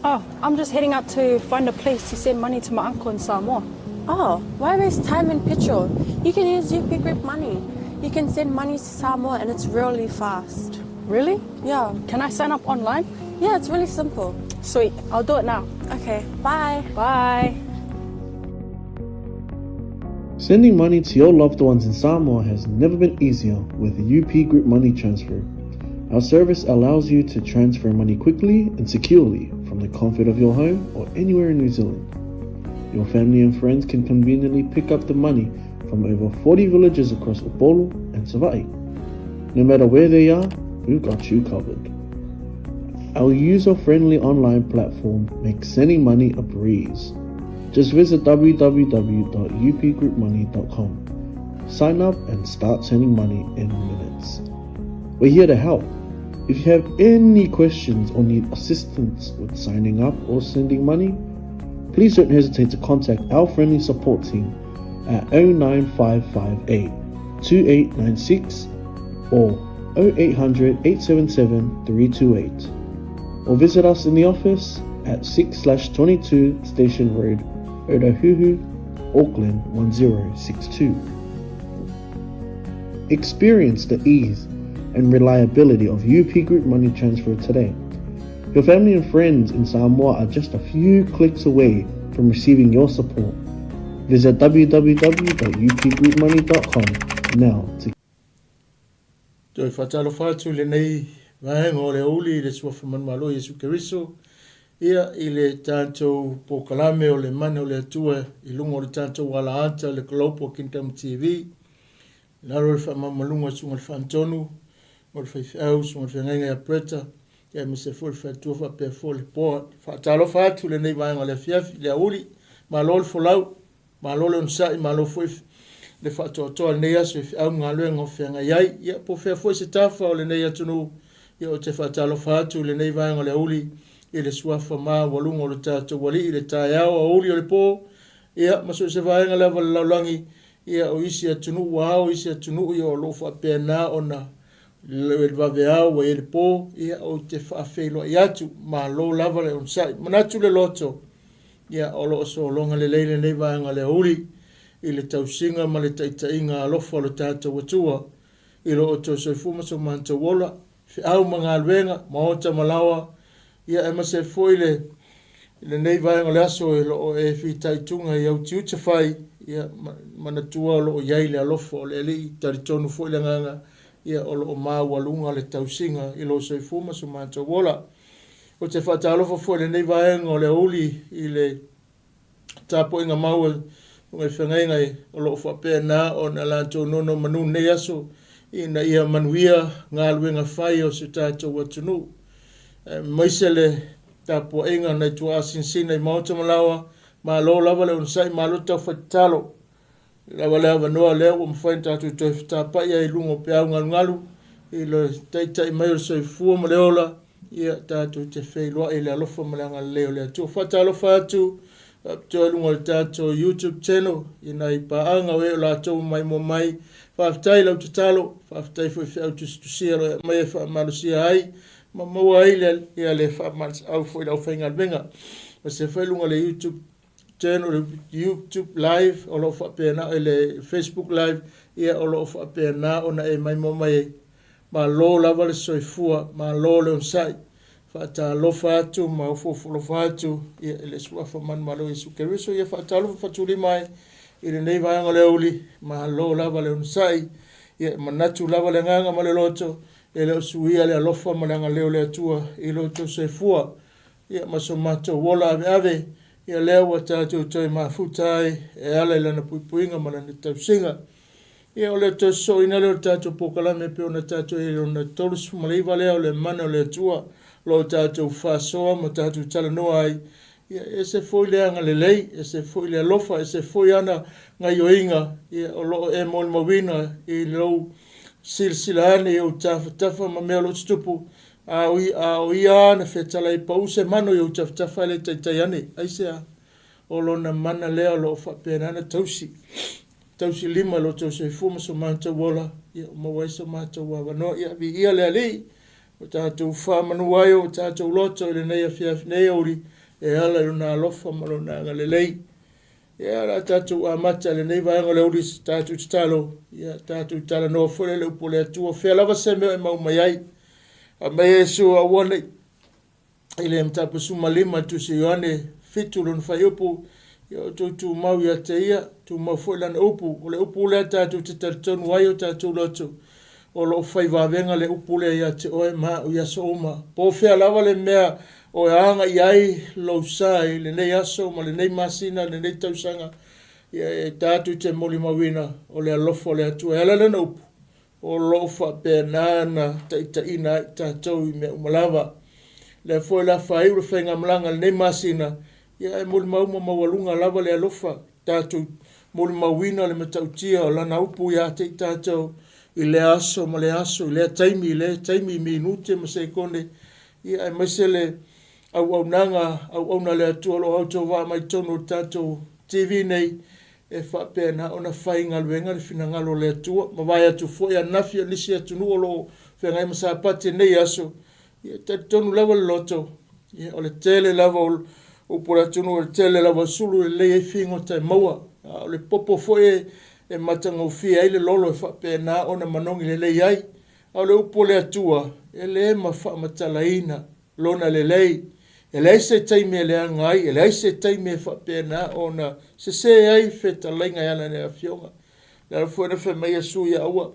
Oh, I'm just heading out to find a place to send money to my uncle in Samoa. Oh, why waste time and petrol? You can use UP Group Money. You can send money to Samoa and it's really fast. Really? Yeah. Can I sign up online? Yeah, it's really simple. Sweet, I'll do it now. Okay, bye. Bye. Sending money to your loved ones in Samoa has never been easier with the UP Group Money Transfer. Our service allows you to transfer money quickly and securely from the comfort of your home or anywhere in New Zealand. Your family and friends can conveniently pick up the money from over 40 villages across Upolu and Savaii. No matter where they are, we've got you covered. Our user-friendly online platform makes sending money a breeze. Just visit www.upgroupmoney.com. Sign up and start sending money in minutes. We're here to help. If you have any questions or need assistance with signing up or sending money, please don't hesitate to contact our friendly support team at 09558 2896 or 0800 877 328, or visit us in the office at 6/22 Station Road, Otahuhu, Auckland 1062. Experience the ease and reliability of UP Group Money Transfer today. Your family and friends in Samoa are just a few clicks away from receiving your support. Visit www.upgroupmoney.com now to Toi whatalo whātu le nei vahenga o le uli le suafa manmalo Yesu Keriso. Ia i le tātou pōkalame o le mana o le atua i lunga o le tātou wala anta le kalopo Kingdom TV. Naro le whamamalunga sunga le whantonu, o le whaiwhau sunga le whengainga ya preta, ia me se fōle whātua whapea fōle poa. Whātalo whātu le nei vahenga o le fiafi, le auli, malo le wholau, malo le unsai, malo fōi le whātoatoa le nei aso i whiau ngā luenga o whenga iai, ia po whea fōi se tāwha o le nei atunu, ia o te whātalo whātu le nei vahenga o le auli, i le suafa mā walunga o le tātou wali i le tāi au a uli o le pō, ia maso se vahenga lewa le laulangi, ia o isi atunu wao, isi atunu i o lofa apea nā o na le vave au wa i le pō, ia o te whaafeilo i atu, mā lo lava le onsai, manatu le loto, ia o lo so longa le leile nei vahenga le uli, i le tausinga ma le taitainga alofa o le tātou watua, i lo o tō soifuma so manta wola, fi au mga alwenga, maota malawa, ia e mase foi le nei vahenga le aso e lo e fi taitunga i au tiuta whai, ia manatua lo o iai le alofa o le li taritonu foi le nganga, ia o lo o māwalunga le tausinga i lo soifuma so manta wola. O te whatalofa foi le nei vahenga o le uli i le tapo inga maua ngai whangaingai o lo whapea nā o na lantou nono manu nei aso i na ia manuia ngā luenga whai o se tātou watunu. Maise le tapo inga nei tua asinsina i maota malawa, ma lo lava le unsai ma lo tau whaitalo. Lava lea wanoa lea o mwhain tātou toi whatapai ia i lungo peau ngalu i lo teita i mai o soi fua ma leola, ia tātou te whailoa i le alofa ma leanga leo lea tua whatalo whatu, Toi lunga le tātou YouTube channel, i nei paanga o e o lātou mai mo mai, whaftai lau te talo, whaftai fwy whiau tusia mai e whamalusia ai, ma maua ai le whamalusia au fwy lau whainga alwenga. Ma se whai lunga le YouTube channel, YouTube live, o lo whapea na, le Facebook live, ia o lo whapea na, o na e mai mo mai, ma lo lava le soifua, ma lo le unsai. Whaatalofa atu, ma ufufulofa atu, ia le suafa manmalo Yesu Keriso, ia whaatalofa faturi mai, i le nei vaenga le uli, ma lo lava le unsai, ia manatu lava le nganga ma le loto, e le usuia le alofa ma leanga leo le atua, i loto se fua, ia maso mato wola ave ave, ia leo wa tātou toi mafutai, e ala ilana puipuinga ma lana tausinga, ia o le to so ina leo tātou pokalame pe ona tātou e ona tolusu ma leiva leo le mana o le atua, lo tātou whasoa ma tātou tala noa ai, e se foi leanga le lei, e se foi le alofa, e se foi ana ngai o inga, o lo e mon mawina, i lo silsila ane o tafa ma mea lo tupu, a oi ana whetala i pause mano i o tafa le taitai ane, aisea, o lo na mana lea lo whapenana tausi lima lo tau se fuma so manta wola, o mawaisa manta wawa no, ia vi ia lea lei, o tātou whamanu ai o tātou loto i le nei a whiawhi nei ori e ala i runa alofa ma runa ngalelei. Ia ala tātou a mata le nei vaenga le ori tātou talo, ia tātou tala noa fwere le upo le atua, whea lava se meo e mau mai ai. A mai e so a wane i le mtapa suma lima tu se yoane fitu lun whai upo, ia o tu mau ia te ia, tu mau fwere lana upo, o le upo le tātou te taritonu ai o tātou loto, o lo whai wawenga le upo le ia te oe maa o ia so oma. Po whea lava le mea o e anga i ai lo sai, le nei aso, ma le nei masina, le nei tausanga, ia e tātou te moli mawina o le alofa o le atua. Ela le naupu, o lofa pe nana ta ina tātou i mea umalava. Le foi la whai ura whainga malanga le nei masina, ia e moli mauma mawalunga lava le alofa, tātou moli mawina le matautia o lana upu ia te tātou i le aso, ma le aso, i le taimi minute ma se kone, ia e masele au nanga le atua lo auto wa mai tono tātou TV nei e whape na ona whainga luenga le whina ngalo le atua ma vai atu foi a nafi a lisi atu nuo lo whengai masapate nei aso ia tonu lawa le loto ia o le tele lawa o pura tunu o le tele lawa sulu le lei e whingo tai maua o le popo foi e matanga ufia ile lolo e whape na ona manongi le lei ai o le upo le atua e le ma wha matalaina lona le lei e lei se taimi e lea ngai, e lei se taimi e whapena ona se ai wheta lainga yana nea fionga. Nara fuena whe mai asu ia aua,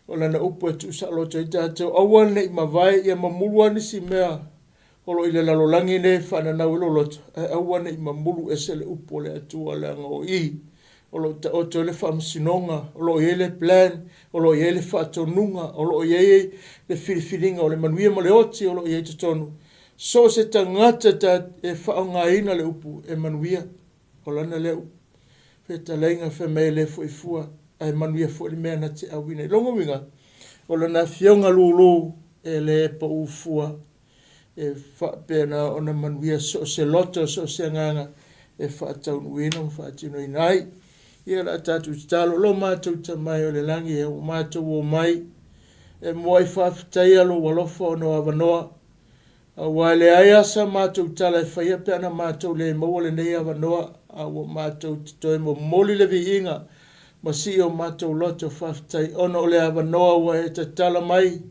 o lana upo e tu sa loto i tātou. Aua nei mawai ia mamulua nisi mea, holo i le lalolangi ne whana nau ilo loto. Aua nei mamulu e se le upo le atua le anga o i. Olo ta oto le whamsinonga, olo i le plan, olo i le whatonunga, olo i le whiriwhiringa, o le manuia ma le oti, olo i te tonu. So se tangata ta e whaongaina le upu e manuia o lana leu. Wheta leinga whemei le fuifua ai manuia fuili mea na te awina. Longo winga o lana fionga lulu e le pa ufua e whapena o na manuia so se loto so se nganga e whaataunuina o whaatino inai. Ia la tatu talo lo mātou tamai o le langi e o mātou o mai e moai whaafitai alo walofa o no avanoa. Wa le aia sa mātou tala e whaia pe ana mātou le maua le nei awanoa a wa mātou titoe mo moli le vi inga ma si o mātou loto whaftai ono le awanoa wa e ta tala mai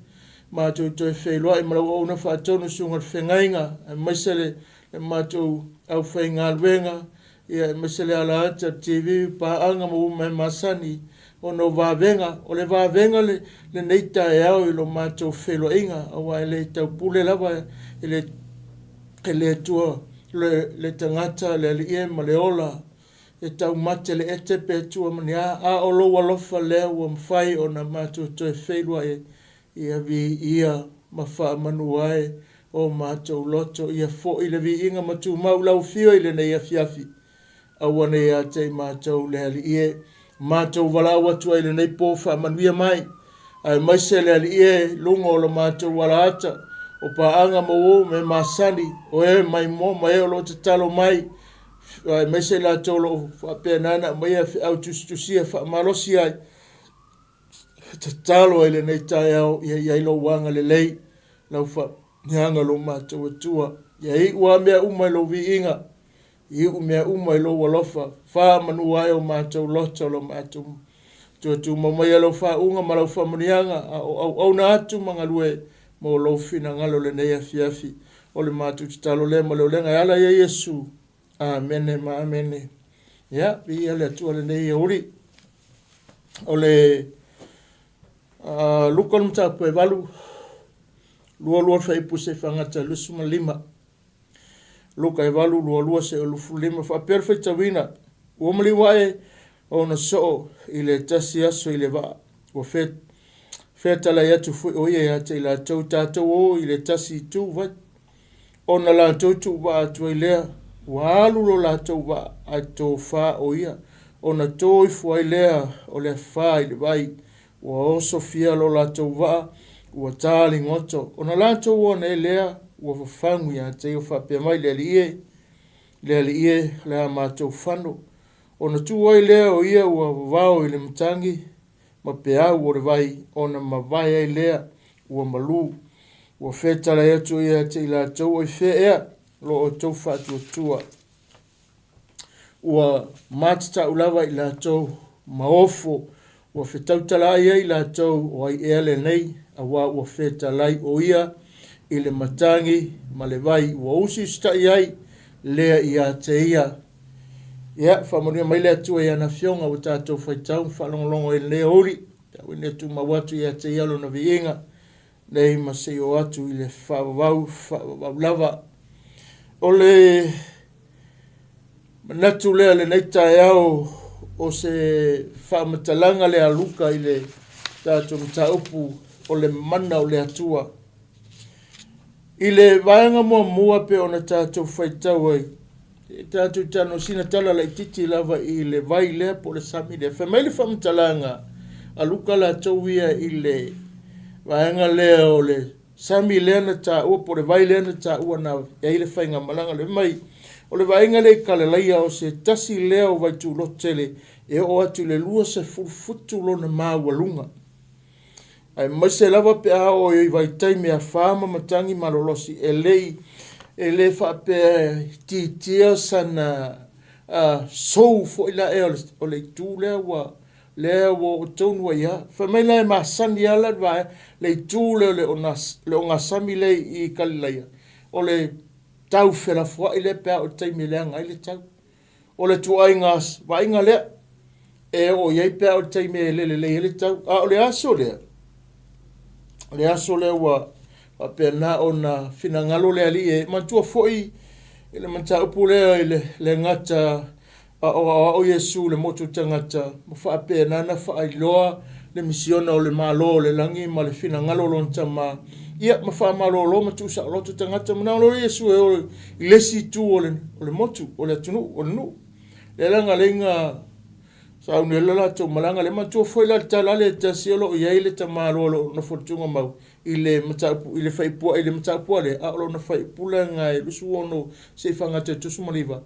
mātou toe whailoa i marau au na whaatonu sunga whengainga e maisele le mātou au whainga luenga ia e maisele ala ata TV pa anga mo ume masani ono vavenga o le vavenga le neita e au i lo mātou whailoa inga awa e le tau pule lava ele tua le tangata le ie ma le ola e tau mate le ete pe tua mani a o lo walofa lea ua mwhai o na mātou toe whailua ia vi ia ma wha manu ai o mātou loto ia fo i le vi inga matu mau lau fio i le nei a fiafi a wane ia te mātou le ali ie mātou walau atua i le nei po wha manuia mai ai maise le ali ie lungo lo mātou wala ata o paanga mo me masani o e mai mo mai o lo te talo mai me se la tolo fa penana mai au tusia fa malosi ai te talo ele nei tai au ia ilo wanga le lei lau fa nyanga lo mato tua ia i wa me uma lo vi inga i u me uma lo walofa fa manu ai o mato loto lo mato tu mo mai lo fa unga ma lo fa manianga au na atu mangalue mo lo fina ngalo le nei afiafi o le mātou talo le mo le olenga ala ia Yesu amene ma amene ya ia le atua le nei ori o le lukon mta po e valu lua fai puse fangata lusuma lima luka e valu lua se lufu lima fa perfecta wina o mali wae o na so ile tasi aso ile va o fet feta la yatu fu o ia te la tau tātou o i le tasi tu vai. O na la tau tu wa atu i lea, wa alu lo la tau wa a tō wha o ia. O na tō i fua i lea o le wha i le vai, wa oso fia lo la tau wa, ua tāli ngoto. O na la tau o na e lea, ua whafangu ia te o whapea mai le ali ie, le a mātou whano. O na tu o i lea o ia ua wao i le mtangi, ma pe au o le vai o na mawai ai lea ua malu ua whetala atu ia te ila tau o i whea lo o tau whātua tua. Ua mātata ulawa i la tau maofo ua whetautala ia i la tau o ai ele nei a wā ua whetalai o ia i le matangi ma le vai ua usi stai ai lea i a te ia. Ia, whamonia mai lea tua i ana fionga o tātou whaitau whalongolongo e lea ori. Tau ina tu mawatu i a te ialo na viinga. Nei masei o atu i le whawawau lava. O le manatu lea le neitai au o se whamatalanga le aluka i le tātou mtaupu o le mana o le atua. I le vaenga mua pe ona tātou whaitau ai. Tātou tano sina tala la ititi lava i le vai lea po le sami lea. Whamai le whamatalanga aluka la tauia i le vaenga lea o le sami lea na tā ua po le vai lea na tā ua na e le whainga malanga le mai. O le vaenga le kalelaia o se tasi lea o vai tu lotele e o atu le lua se futu lo na māwalunga. Ai mai se lava pe a o i vai taimi a whama matangi malolosi e le whape titia sana sou fo ila e o le tū lea o tonu ia. Whamai lai ma sani ala vai le tū le o ngā sami le i kalilaia. O le tau whela fua i le pēr o taimi lea ngai le tau. O le tuai ngās vainga lea e o iei pēr o taimi e le tau. O le aso lea. Le aso lea wa pēna o na finangalo lea li e mantua foi i le mantaupu lea i le ngata o Yesu le motu tangata ma wha pēna na wha ailoa le misiona o le malo le langi ma le finangalo lonta ma ia ma wha malo lo ma tu sa lotu tangata ma nao lo Yesu e o i lesi tu o le motu o le atunu o le nu le langa lenga sa une lala to malanga le mantua foi la tala le tasiolo o iei le tamalo lo na fortunga mau i le matapu i le faipua i le matapu le a lo na faipula nga e lusu ono se fanga te tusu maliva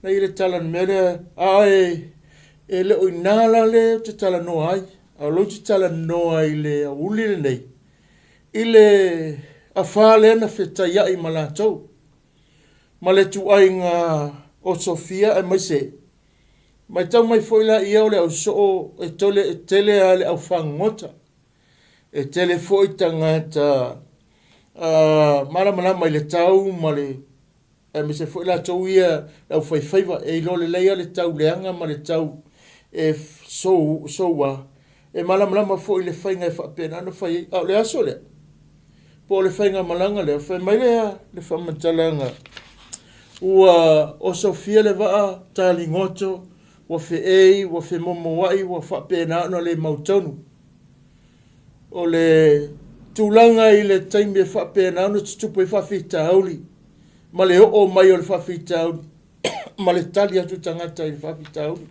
na i le tala mere ai e le o inala le te tala no ai a lo te tala no ai le uli le nei i le a fale na feta ia i malatou ma le tu ai nga o Sofia e mai se mai tau mai foi la ia o le au so e tele ale au whangota e tele foi tangata maramana mai le tau ma le me se foi la tau ia au whaiwhaiva e ilo le leia le tau leanga ma le tau e soua e maramana foi le whainga e whapena no whai au le aso le po le whainga malanga le whai mai lea le whamatalanga ua o Sofia le waa tali ngoto wa fe momo wai wa fa pena no le mautonu o le tulanga i le taimi fa pena no tupu e fa fita auli ma le o mai o le fa fita auli ma le tali atu tangata i fa fita auli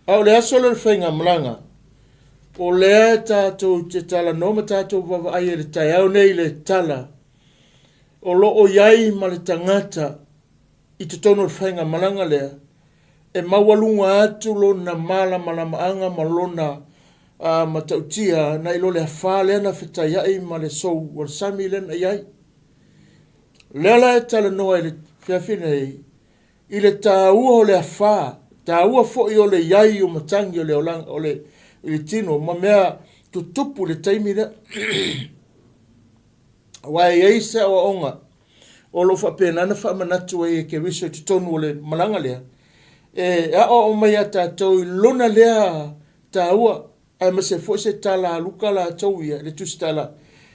au le aso le whainga mlanga o le tātou te tala no ma tātou wawa ai le tai au nei le tala o lo o iai ma le tangata i te tono le whainga mlanga lea e mawalunga atu lo na mala malamaanga malona matautia na ilo le hafale na whetaiai ma le sou wal sami le na iai. Lela e tala noa i le whiawhine i le tāua o le hafā, tāua fo i o le iai o matangi o le olanga o le tino, ma mea tutupu le taimi le wai eisa o onga o lo whapena na whamanatu e ke wiso tutonu o le malanga lea. E a o mai a tātou i lona lea tāua ai ma se fo se tala luka la tau ia le tustala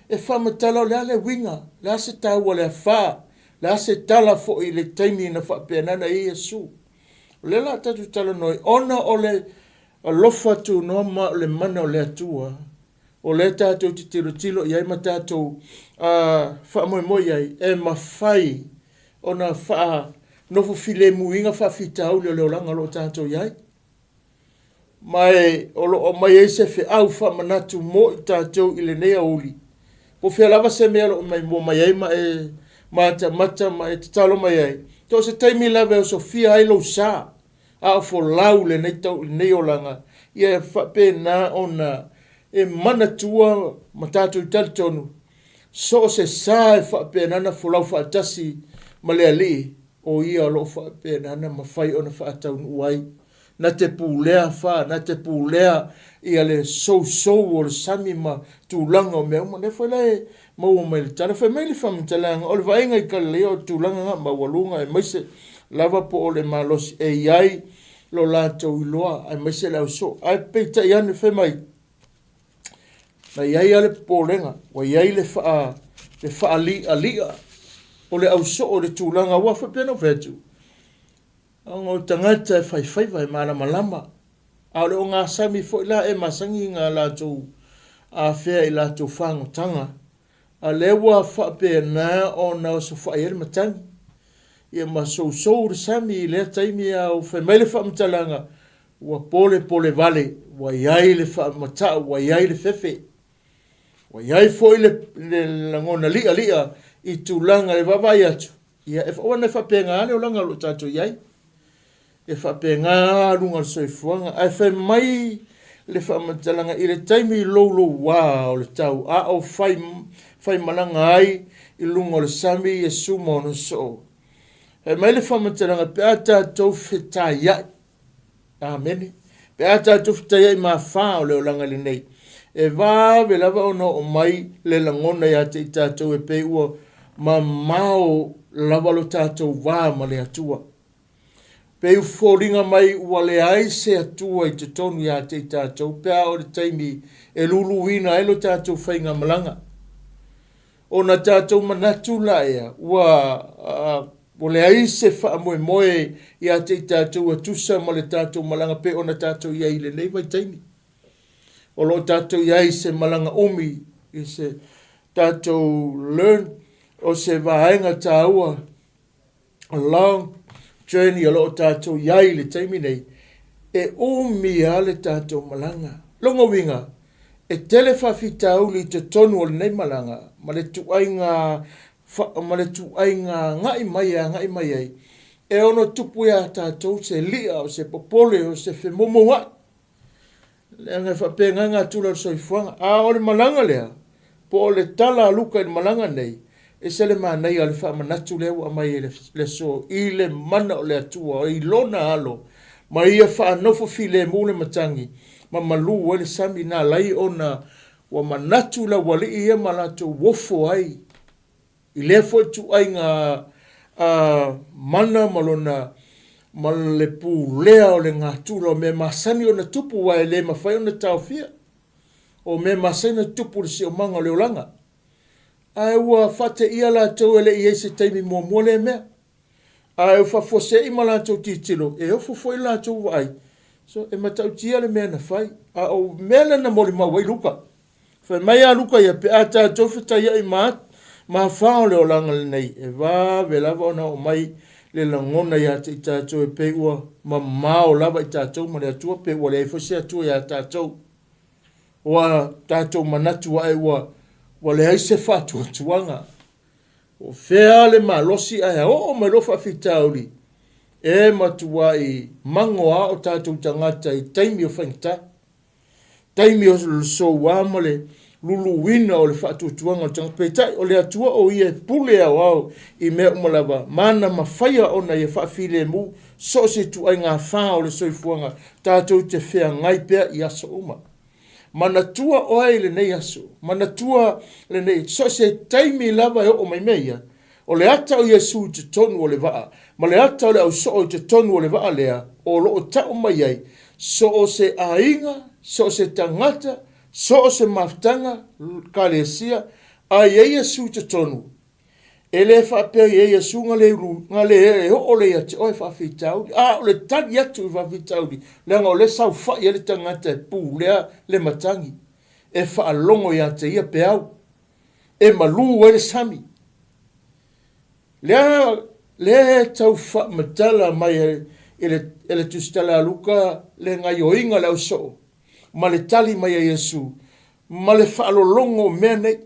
e whamatala o lea le winga lea se tāua lea whā lea se tala fo i le taimi na whapenana i Yesu le la tatu tala noi ona o le lofa tu noma o le mana o lea tua o le tātou ti tilo iai ma tātou whamoemoi ai e mawhai ona wha nofo file muinga fa fitau le olanga lo tātou iai. Mai o mai e se fe au fa manatu mo tātou i le nea uli. Po fea lava se mea lo mai mo mai ai ma e mata ma e tatalo mai ai. To se taimi lava o Sofia ai lo sa. A fo lau le nei tau nei olanga. Ia fa pe na ona e mana tua ma tātou talitonu. so se sa e whaapenana fulau whaatasi ma lea li o ia lo whaapenana ma whai ona whaataunu uai. Na te pūlea wha, na te pūlea ia le so-so o le sami ma tūlanga o mea. Ne whai lai maua mai le tana. Whai mai le whamitalaanga. O le vaenga i kalelea o tūlanga nga ma walunga e maise lava po o le malosi e iai lo lātou iloa. Ai maise lau so. Ai peita i ane whai mai. Na iai ale pōlenga. Wa iai le wha alia. O le au so o le tūlanga wa wha pena whetu. O tangata e whai vai malama lama. A le o ngā sami fo ila e masangi ngā lātou a whea i lātou whangotanga. A lewa whape nā o nā so whae ere matangi. Ia ma so re sami i lea taimi a o whaimele whaamatalanga. Wa pole vale. Wa iai le whaamatau. Wa iai le whewhe. Wa iai fo i le langona lia i tūlanga le wawai atu. Ia e whawana whape ngā le o langa lo tātou iai. E whape ngā runga le soifuanga. Ai whai mai le whaamatalanga i le taimi i lolo wā o le tau. A o whai malanga ai i lunga le sami i e sumo no so. E mai le whaamatalanga pe a tātou whetai iai. Amen. Pe a tātou whetai iai mā whā o le o langa le nei. E vā ve lava ona o mai le langona ia te i tātou e pe ua ma mao lava lo tātou wā ma le atua. Pe u fōringa mai ua le ai se atua i te tonu ia te i tātou. Pe a o le taimi e luluina e lo tātou whainga malanga. O na tātou manatu la ea ua o le ai se wha moe ia te i tātou a tusa ma le tātou malanga pe o na tātou ia i le nei vai taimi. O lo tātou iai se malanga umi, i se tātou learn, o se vahenga tāua, a long journey, o lo tātou iai le taimi nei, e umi a le tātou malanga. Longa winga, e tele whawhitau li te tonu o le nei malanga, ma le tuainga ngai mai ai, e ono tupu ia tātou se lia, o se popole, o se whemomoa, le anga whapenga ngā tūra soifuanga. A o le malanga lea, po o le tala luka i malanga nei, e se le maa nei a le whamanatu leo a mai le so, i le mana o le atua, i lona alo, ma ia whaanofo fi le mule matangi, ma malu o le sami nā lai o na wa manatu la wali ia malato wofo ai, i le fo tu ai ngā mana malona, ma le pū lea o le ngā tūra o me masani o na tupu wa e le mawhai o na tauwhia. O me masani na tupu le si o manga leo langa. Ai ua whate ia la tau ele i eise taimi mua le mea. Ai u whafose i ma la tau titilo. E o fufo i la tau wai. So e matau tia le mea na whai. A o mea na mori mawai luka. Whai mai a luka ia pe a tātou whitai i ma whao leo langa le nei. E wā ve lava ona o mai le langona ia te i tātou e pe ua ma mao lava i tātou ma le atua pe ua le e fose atua ia tātou. Ua tātou manatu wa e ua le haise whatua tuanga. O whea le malosi aia o mai lofa whitauri. E matua i mangoa o tātou tangata i taimi o whaingta. Taimi o so wama le lulu wina o le whātua tuanga o tangata peitai. O le atua o ia pule au au i mea umalava. Mana mawhaia ona i whaafile mu. So se tu ai ngā whā o le soifuanga. Tātou te whea ngai pea i aso uma. Manatua o ai le nei aso. Manatua le nei. So se taimi lava e o mai meia. O le ata o Yesu te tonu o le waa. Ma le ata o le au so o te tonu o le waa lea. O lo o tau mai ai. So o se ainga. So o se tangata. So o se maftanga. Kalesia. Ai e Yesu te tonu. E le whapea e Yesu ngā le ru. Ngā le e o le ate o e whawhitauri. A o le tani atu e whawhitauri. Leanga o le sau whai e le tangata e pū lea le matangi. E whaalongo i ate ia pe au. E malu e le sami. Le tau wha matala mai ele tustala luka le ngai o inga le au so. Ma le tali mai a Yesu. Ma le whaalolongo mea nei.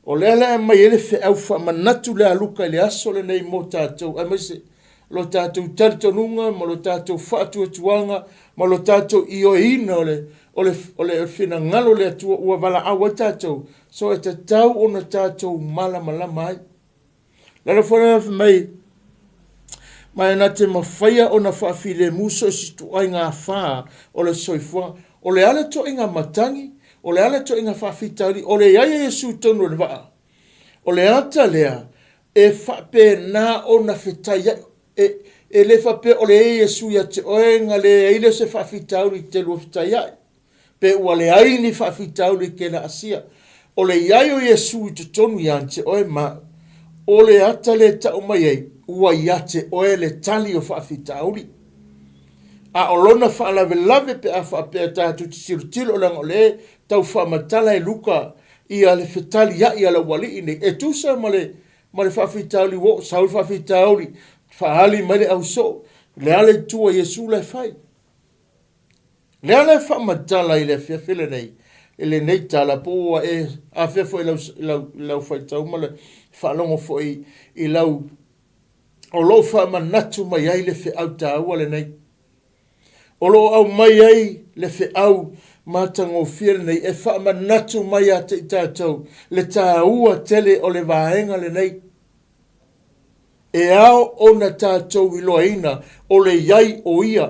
O le ala mai ele fe au wha manatu le aluka le aso le nei mo tātou. Ai mai se, lo tātou taritonunga, ma lo tātou whaatuatuanga, ma lo tātou ioina ole whina ngalo le atua ua wala awa tātou. So e te tau o na tātou malama ai. Lala whanau mai na te mawhaia o na whaafile muso si tu ai ngā whaa o le soifua. O le ala to inga matangi, o le ala to inga whaafitauri, o le iaia Yesu tonu le waa. O le ata lea, e whape nā o na whetaya, e le whape o le Yesu ya te oenga le eile se whaafitauri te lua whetaya. Pe ua le aini whaafitauri ke na asia. O le iaio Yesu i te tonu ya te oe ma, o le ata le ta o mai ei, ua ia te oe le tali o whaafitauri. A olona whaalawelawe pe a whaapea tātu te sirutilo lang o le tau whaamatala e luka i a le whetali ia i ala wali ine. E tusa ma le whaafitauli wo, saul whaafitauli, whaali mai le au so, le ale tua Yesu le whai. Le ale whaamatala i le whiawhile nei, e le nei tala po e a whiawho i lau whaitau ma le whaalongo fo i lau o lo whaamanatu mai ai le whiau tāua le nei. O lo au mai ai le whiau mātango whiere nei e whaamanatu mai a te tātou le tāua tele o le vāenga le nei. E ao o na tātou i loaina o le iai o ia,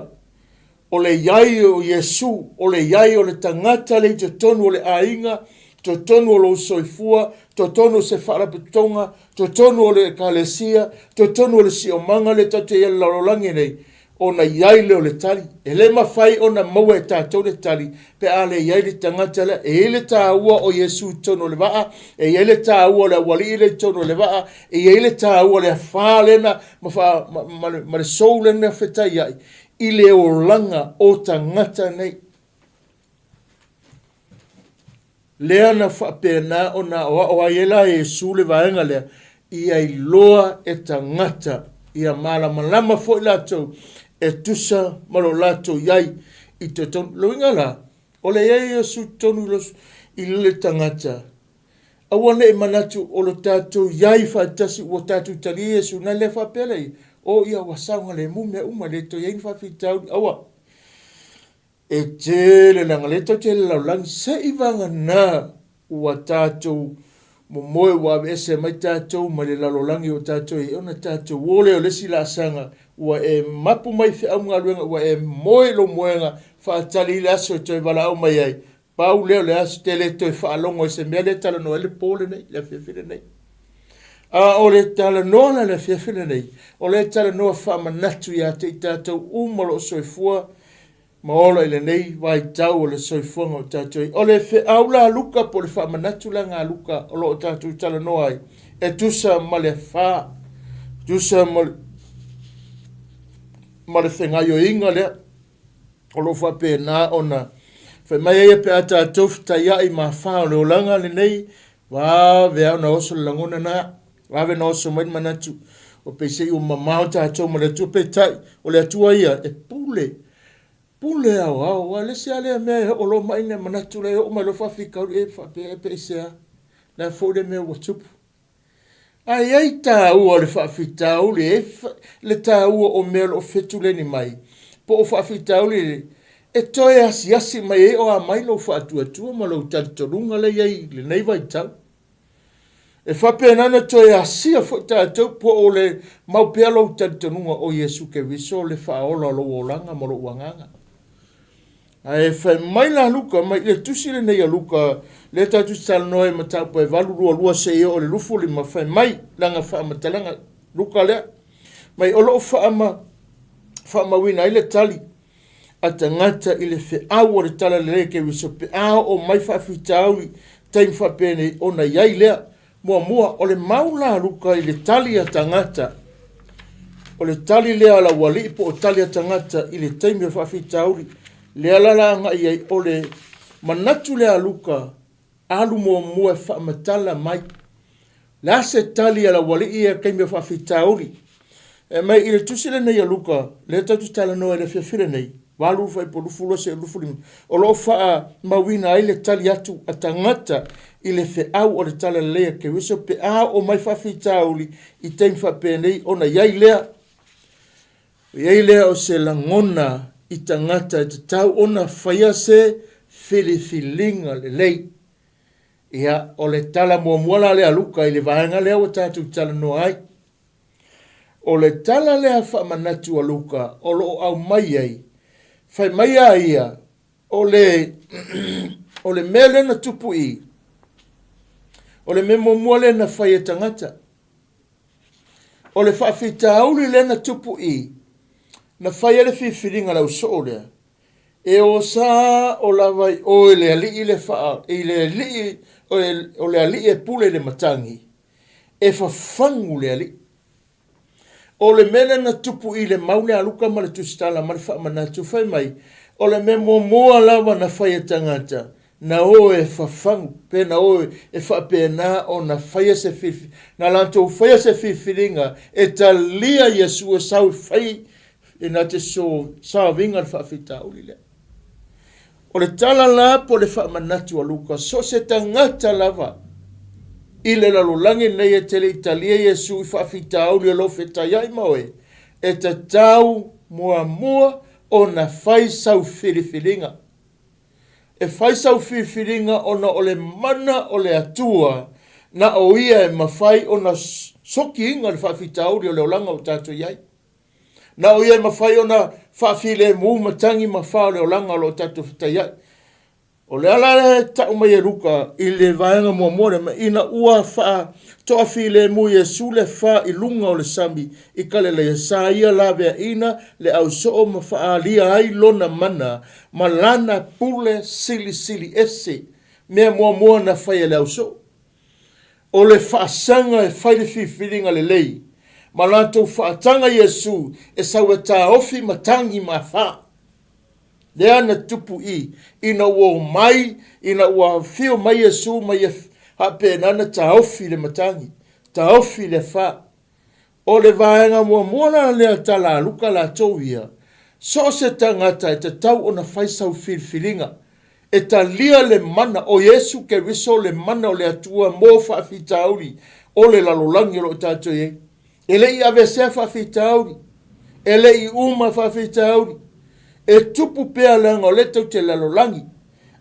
o le iai o Yesu, o le iai o le tangata le te tonu o le ainga, to tonu o lo soifua, to tonu o se whaarapatonga, to tonu o le kalesia, to tonu o le siomanga le tate e larolangi nei. O na iai leo le tali. E le mawhai o na maua e tātou le tali. Pe a le iai le tangata le. E le tāua o Yesu tono le waa. E le tāua le wali le tono le waa. E le tāua le whālena. Ma le soulena whetai ai. I le o langa o tangata nei. Lea na whapena o na o aiela Yesu le vaenga lea. I ai loa e tangata. Ia malama fo i lātou. E tusa malo lato iai i te tonu. Loinga la, o le iai Yesu tonu i le tangata. Awane e manatu o lo tātou iai whaatasi o tātou tali Yesu na le whapelei. O ia wasaunga le mume uma le to iai whawhitau awa. E tele langa le to tele laulangi sa iwanga na ua tātou mo moe wa ese mai tātou ma le lalolangi o tātou e ona tātou wole o lesi la sanga ua e mapu mai whi au ngaluenga ua e moe lo moenga whaatali le aso toi wala au mai ai pau leo le aso te le toi whaalongo e se mea le tala noa le pole nei le whiawhine nei o le tala noa na le whiawhine nei o le tala noa whaamanatu i a te i tātou umalo o soifua maola ile nei vai tau o le soifonga o tātou. O le whi aula luka po le whaamanatu la ngā luka o lo o tātou tala noa ai. E tusa ma le wha. Tusa ma le whengai o inga lea. O lo whape nā o na. Whai mai e pe a tātou tai ai ma wha o le olanga le nei. Wā vea na oso le langona nā. Wā vea na oso mai manatu. O pe se i o mamao tātou ma le atua pe tai. O le atua ia e pule. Pule au, le se ale me o lo mai ne manatu le o mai lo whawhika e whape sea. Na fōre me o tupu. Ai tā ua le whawhitau le tā ua o mea o whetu le ni mai. Po o whawhitau le e toi asi mai e o a mai lo whatuatua ma lo taritorunga le iei le nei vai tau. E whape nana toi asi a whatātou po o le maupea lo taritorunga o Yesu ke viso le whaola lo o langa ma lo uanganga. Ai fai mai la luka mai le tusi le nei a luka le tatu tala noe ma tau pai valu lua se o le lufu li ma fai mai langa wha ma talanga luka lea mai olo wha ma wina ile tali a tangata ile fe awa le tala le ke wiso pe ao o mai wha whitauri taim wha pene o na iai lea mua o le maula luka ile tali a tangata o le tali lea la wali po o tali a tangata ile taim wha whitauri le alala nga iai o le manatu le aluka alu mua whaamatala mai. La se tali ala wali ia keimea whawhitauri. E mai i le tusile nei aluka, le tatu tala noa le whiawhire nei. Walu whai po lufulo se lufulim. O lo wha mawina ai le tali atu a tangata i le whiau o le tala lea ke wiso pe a o mai whawhitauri i teim whapea nei o na iai lea. Iei lea o se langona I tangata te tau ona whaia se whiliwhilinga le lei. Ia o le tala mua muala lea luka I le vaenga lea o tātou tala noa ai. O le tala lea whamanatu a luka o lo au mai ai. Whai mai a ia o le mele na tupu I. O le memo mua le na whaia tangata. O le whawhita auli le na tupu I. Na whaia le whiwhiringa lau so lea. E o sa o lawai o le ali I le wha, I le ali o le ali e pule le matangi. E whawhangu le ali. O le mele na tupu I le maule aluka ma le tustala ma le wha manatu whai mai. O le memo moa lawa na whaia tangata. Na o e whawhangu. Pena o e whapena o na whaia se whiwhi. Na lantou whaia se whiwhiringa. E ta lia Yesua sau whai. E na te so sa vinga le whawhita uli lea. O le tala la po le whamanatu a luka. So se tangata lava. I le lalolangi nei e tele Italia Yesu I whawhita uli lo whetaiai maue. E ta tau mua mua o na whai sau whiriwhiringa. E whai sau whiriwhiringa o na o le mana o le atua. Na o ia e mawhai o na soki inga le whawhita uli o le olanga o tātou iai. Na o ia mawhai o na whawhile mu matangi mawhao le o langa lo tatu whitaiai. O le ala tau mai e ruka I le vaenga mua more ma ina ua wha toa while mu Yesu le wha I lunga o le sami I kale le sa ia la vea ina le au soo ma wha lia ai lona mana ma lana pule sili sili ese mea mua na whai le au soo. O le wha sanga e whai le whiwhiringa le lei. Ma lato whaatanga Yesu e saua tā ofi matangi ma wha. Lea na tupu I. Ina ua mai, ina ua whio mai Yesu mai e hape nana tā ofi le matangi. Tā ofi le wha. O le vaenga mua muana lea tala luka la tauia. So se tangata e te tau o na whaisau whirwhiringa. E ta lia le mana o Yesu ke riso le mana o le atua mō whawhitauri. O le lalolangi ro tātou ye. Ele I ave se whawhitauri. Ele I uma whawhitauri. E tupu pea langa o le tau te lalolangi.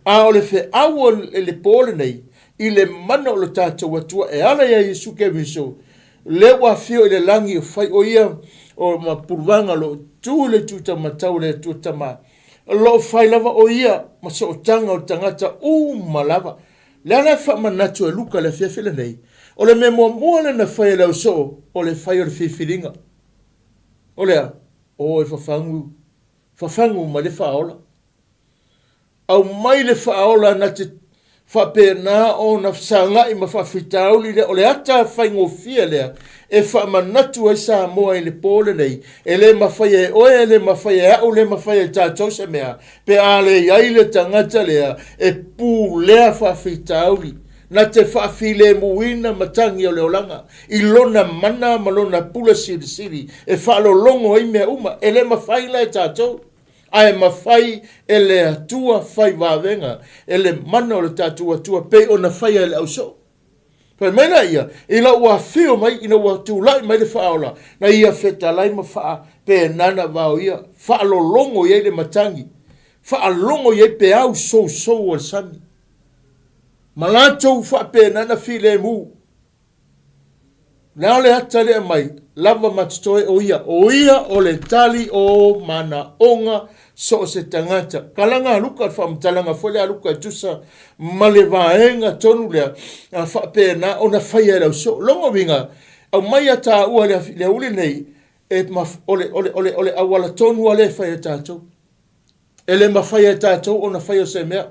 A o le whe awa le pōle nei. I le mana o le tātou atua e ala ia Yesu ke riso. Le wa whio I le langi o whai o ia o ma purwanga lo tu le tuta matau le tuta ma. Lo whai lava o ia ma so tanga o tangata ma lava. Le ana whamanatu e luka le whiawhila nei. O le me mua le na whai lau so o le whai o le whiwhiringa. O lea, o e whawhangu ma le whaola. Au mai le whaola na te whapena o na sangai ma whawhitauli le o le ata whaingo fia lea e whamanatu ai sa moa I le pōle nei e le mawhai e oe le mawhai e au le mawhai e tātou se mea pe a le iai le tangata lea e pū lea whawhitauli. Na te whawhile muina matangi o leolanga. I lona mana malona pula siri siri. E whalolongo I mea uma. E le mawhai la e tātou. Ai mawhai e le atua whai wawenga. E le mana o le tātou atua pe o na whai e le au so. Pai meina ia. I la ua whio mai ina ua tūlai mai le whaola. Na ia wheta lai ma wha pe nana wao ia. Whalolongo ia le matangi. Whalolongo ia pe au so o le sami. Malatou whape nana while mu. Nā le hata lea mai, lava matatoe o ia o le tali o mana onga so se tangata. Kalanga aluka whamtalanga whole aluka tusa ma le vaenga tonu lea whape na o na whaia rau so. Longa winga, au mai ata ua le uli nei, e ole awala tonu a le whaia tātou. E le ma whaia tātou o na whaia se mea.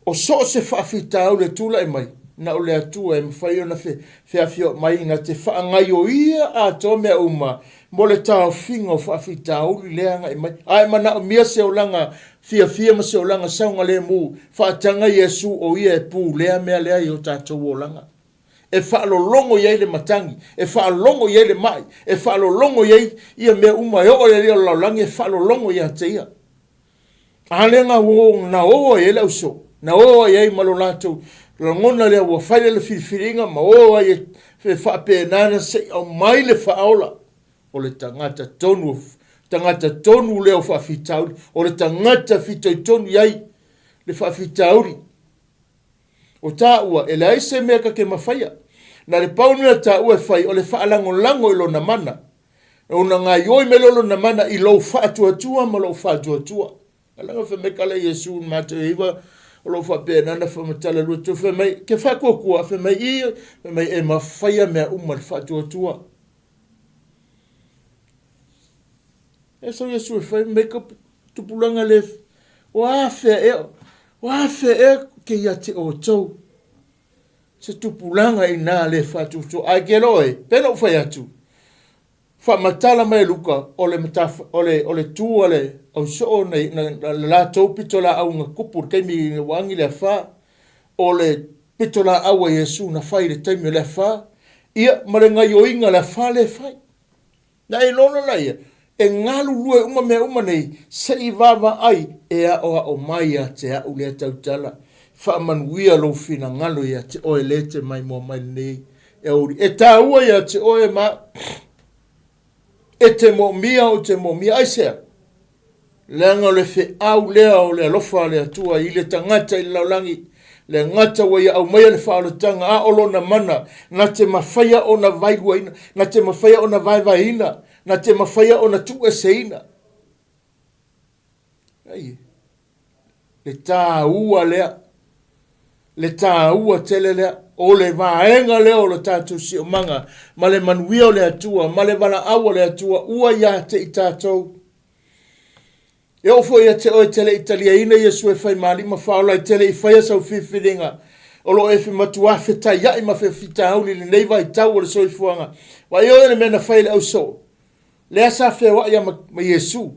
O so se whawhita au le tūla e mai. Na o le atua e mwhai o na whiawhio mai na te whaangai o ia a tō mea uma. Mo le tāo whinga o whawhita au li leanga e mai. Ai mana o mia se o langa whiawhia ma se o langa saunga le mu. Whaatanga Yesu o ia e pū lea mea lea i o tātou o langa. E whaalolongo iei le matangi. E whaalolongo iei le mai. E whaalolongo iei ia mea uma. E o le rea laulangi e whaalolongo ia te ia. Alenga o na o e le uso. Na o iei malolatou. La ngona le wa whaile le whiwhiringa ma o ai e whape nana se au mai le whaola o le tangata tangata tonu leo whaafitauri, o le tangata fitoi tonu iai le whaafitauri. O tā ua, e le aise mea ka ke mawhaia. Na le paunua tā ua whai, o le whaalango ilo na mana. E una ngā ioi me lolo na mana i lo whaatua ma lo whaatua. Alanga whameka le Yesu mātou iwa, o lo whapea nana whamatala lua tu whamai, ke whakokua whamai ia, whamai e mawhaia mea le whaatua. E so Yesu e whai, meka tupulanga le, Wafe ke ia te o tau. Se tupulanga i nā le whatutu. Ai ke loe, pena whai atu. Whamatala mai luka, o le tua le, au so nei, na la tau pito la au ngā kupur, kei mi wangi le wha, o le pito la au a Yesu na whai le taimi le wha, ia marenga o inga le wha le whai. Na e lona la ia, e ngalu lue uma nei, se i wawa ai, e a o mai a te au lea tautala, whaamanuia lo fina ngalo ia te oe lete mai mua mai nei, e ori, e tā ua ia te oe ma, e te mo mia o te mo mia aisea, leanga le fe au lea o le alofa le atua, i le tangata i laulangi, le ngata wa ia au mai le whaalotanga, a olo na mana, na te mawhaia o na vaiwaina, na te mawhaia o na vaivaina, na te mawhaia o na tua seina. Ai, le tā ua lea, le tā ua tele lea, o le vaenga lea o le tātou si o manga, ma le manuia o le atua, ma le vala awa le atua, ua ia te i tātou. E ofo ia te oe tele Italia ina Yesu e whai malima whaola i tele i whaia sau whiwhiringa. O lo e whi matua whetai ia i ma whiwhita hauli le neiva i tau o le soifuanga. Wa i oe le mena whai le au so. Le asa whea ia ma Yesu.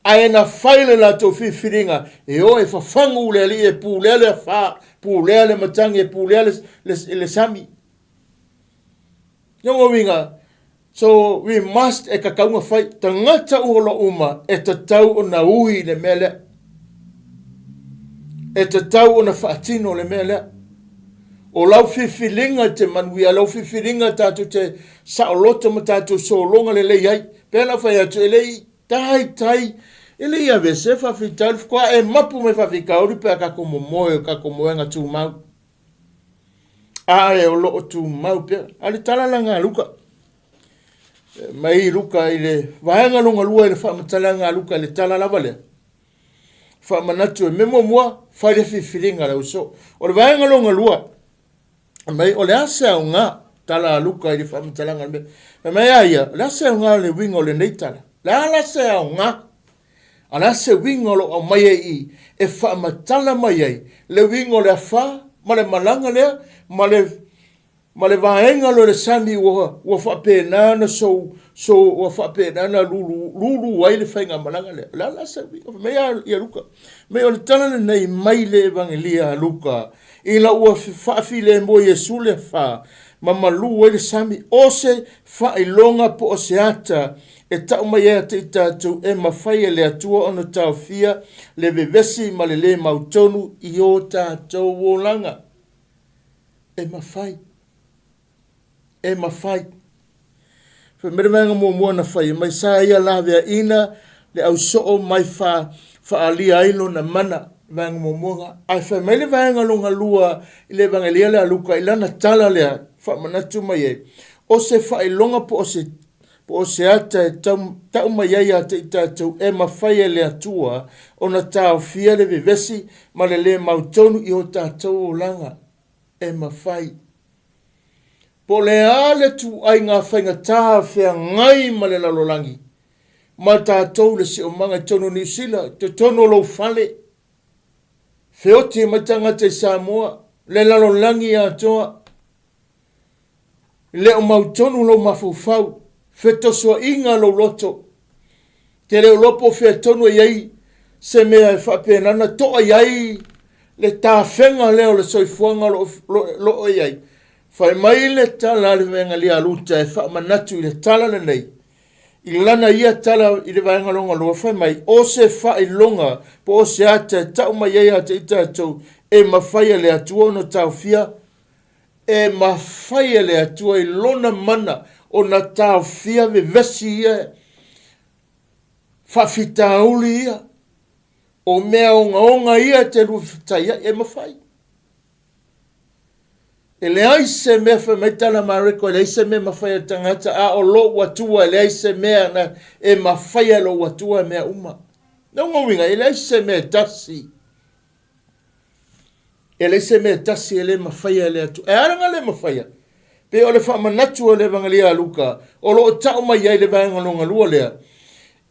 A e na whai le lato whiwhiringa. E oe whawhangu le li e pūlea le wha, pūlea le matangi e pūlea le sami. Yongo winga. So we must e kakaunga whai, tangata uhola uma e te tau o na ui le mele. E te tau o na whaatino le mele. O lau whiwhiringa te manuia, lau whiwhiringa tātou te saolota ma tātou solonga le lei ai. Pēna whai atu e lei tai, e lei ave se whawhitau, kwa e mapu me whawhikauri pēa kako momoenga tū mau. A e o loo tū mau pēa, ale talalanga luka. Mai luka i le vaenga longa lua i le whaamatalanga luka i le tala lava lea. Whaamanatu e memo mua, whai le whiwhiringa leo so. O le vaenga longa lua, mai o le ase au ngā tala luka i le whaamatalanga lea. Mai aia, le ase au ngā le winga o le neitala. Le ase au ngā, a le ase winga o au mai e whaamatala mai ai. Le winga o le wha, ma le malanga lea, ma le vaenga lo le sami ua whapēnana ua whapēnana lulu ai le whainga malanga le. La sami, mea ia luka. Mea o le talana nei mai le evangelia luka. I la ua whaafi le mo Yesu le wha. Ma malu ai le sami. O se whailonga po o se ata. E tau mai ea te tātou e mawhaia le atua ono tau fia. Le vevesi ma le mautonu i o tātou wolanga. E mawhai. E mawhai. Whamerewanga mua na whai. Mai sa ia la vea ina le au soo mai whaalia ailo na mana. Vanga mua. Ai whai mai le vanga longa lua i le vangelia le aluka i lana tala lea. Whamanatu mai e. O se whai longa po o se ata e tau mai ai ata i tātou e mawhai le atua o na tau fia le vevesi ma le mautonu i o tātou o langa. E mawhai. Po le ale tu ai ngā whainga taha whea ngai ma le lalolangi. Ma tātou le si o manga tono New Zealand, te tono lau whale. Whioti ma tangata i Samoa, le lalolangi a toa. Le o mautonu lau mawhauwhau, whetosua inga lau loto. Te leo lopo whea tono iai, se mea e whapenana toa iai, le tā whenga leo le soifuanga lo iai. Whai mai le tala le venga lia luta e whaamanatu i le tala le nei. I lana ia tala i le venga longa lua whai mai. O se whai longa po o se ata tau mai ei ata i tātou e mawhaia le atua no tau fia. E mawhaia le atua i lona mana o na tau fia ve vesi ia. whawhitauli ia, o mea onga ia te ruwhitaia e mawhai. E le aise mea whamaitala mareko, e le aise mea mawhai tangata a o lo watua, e le aise mea na e mawhai lo watua mea uma. Nau winga, e le aise mea tasi. E le aise mea tasi e le mawhai le atu. E aranga le mawhai. Pe o le whamanatu o le vangalia luka, o lo o tau mai ai le vangalonga lua lea,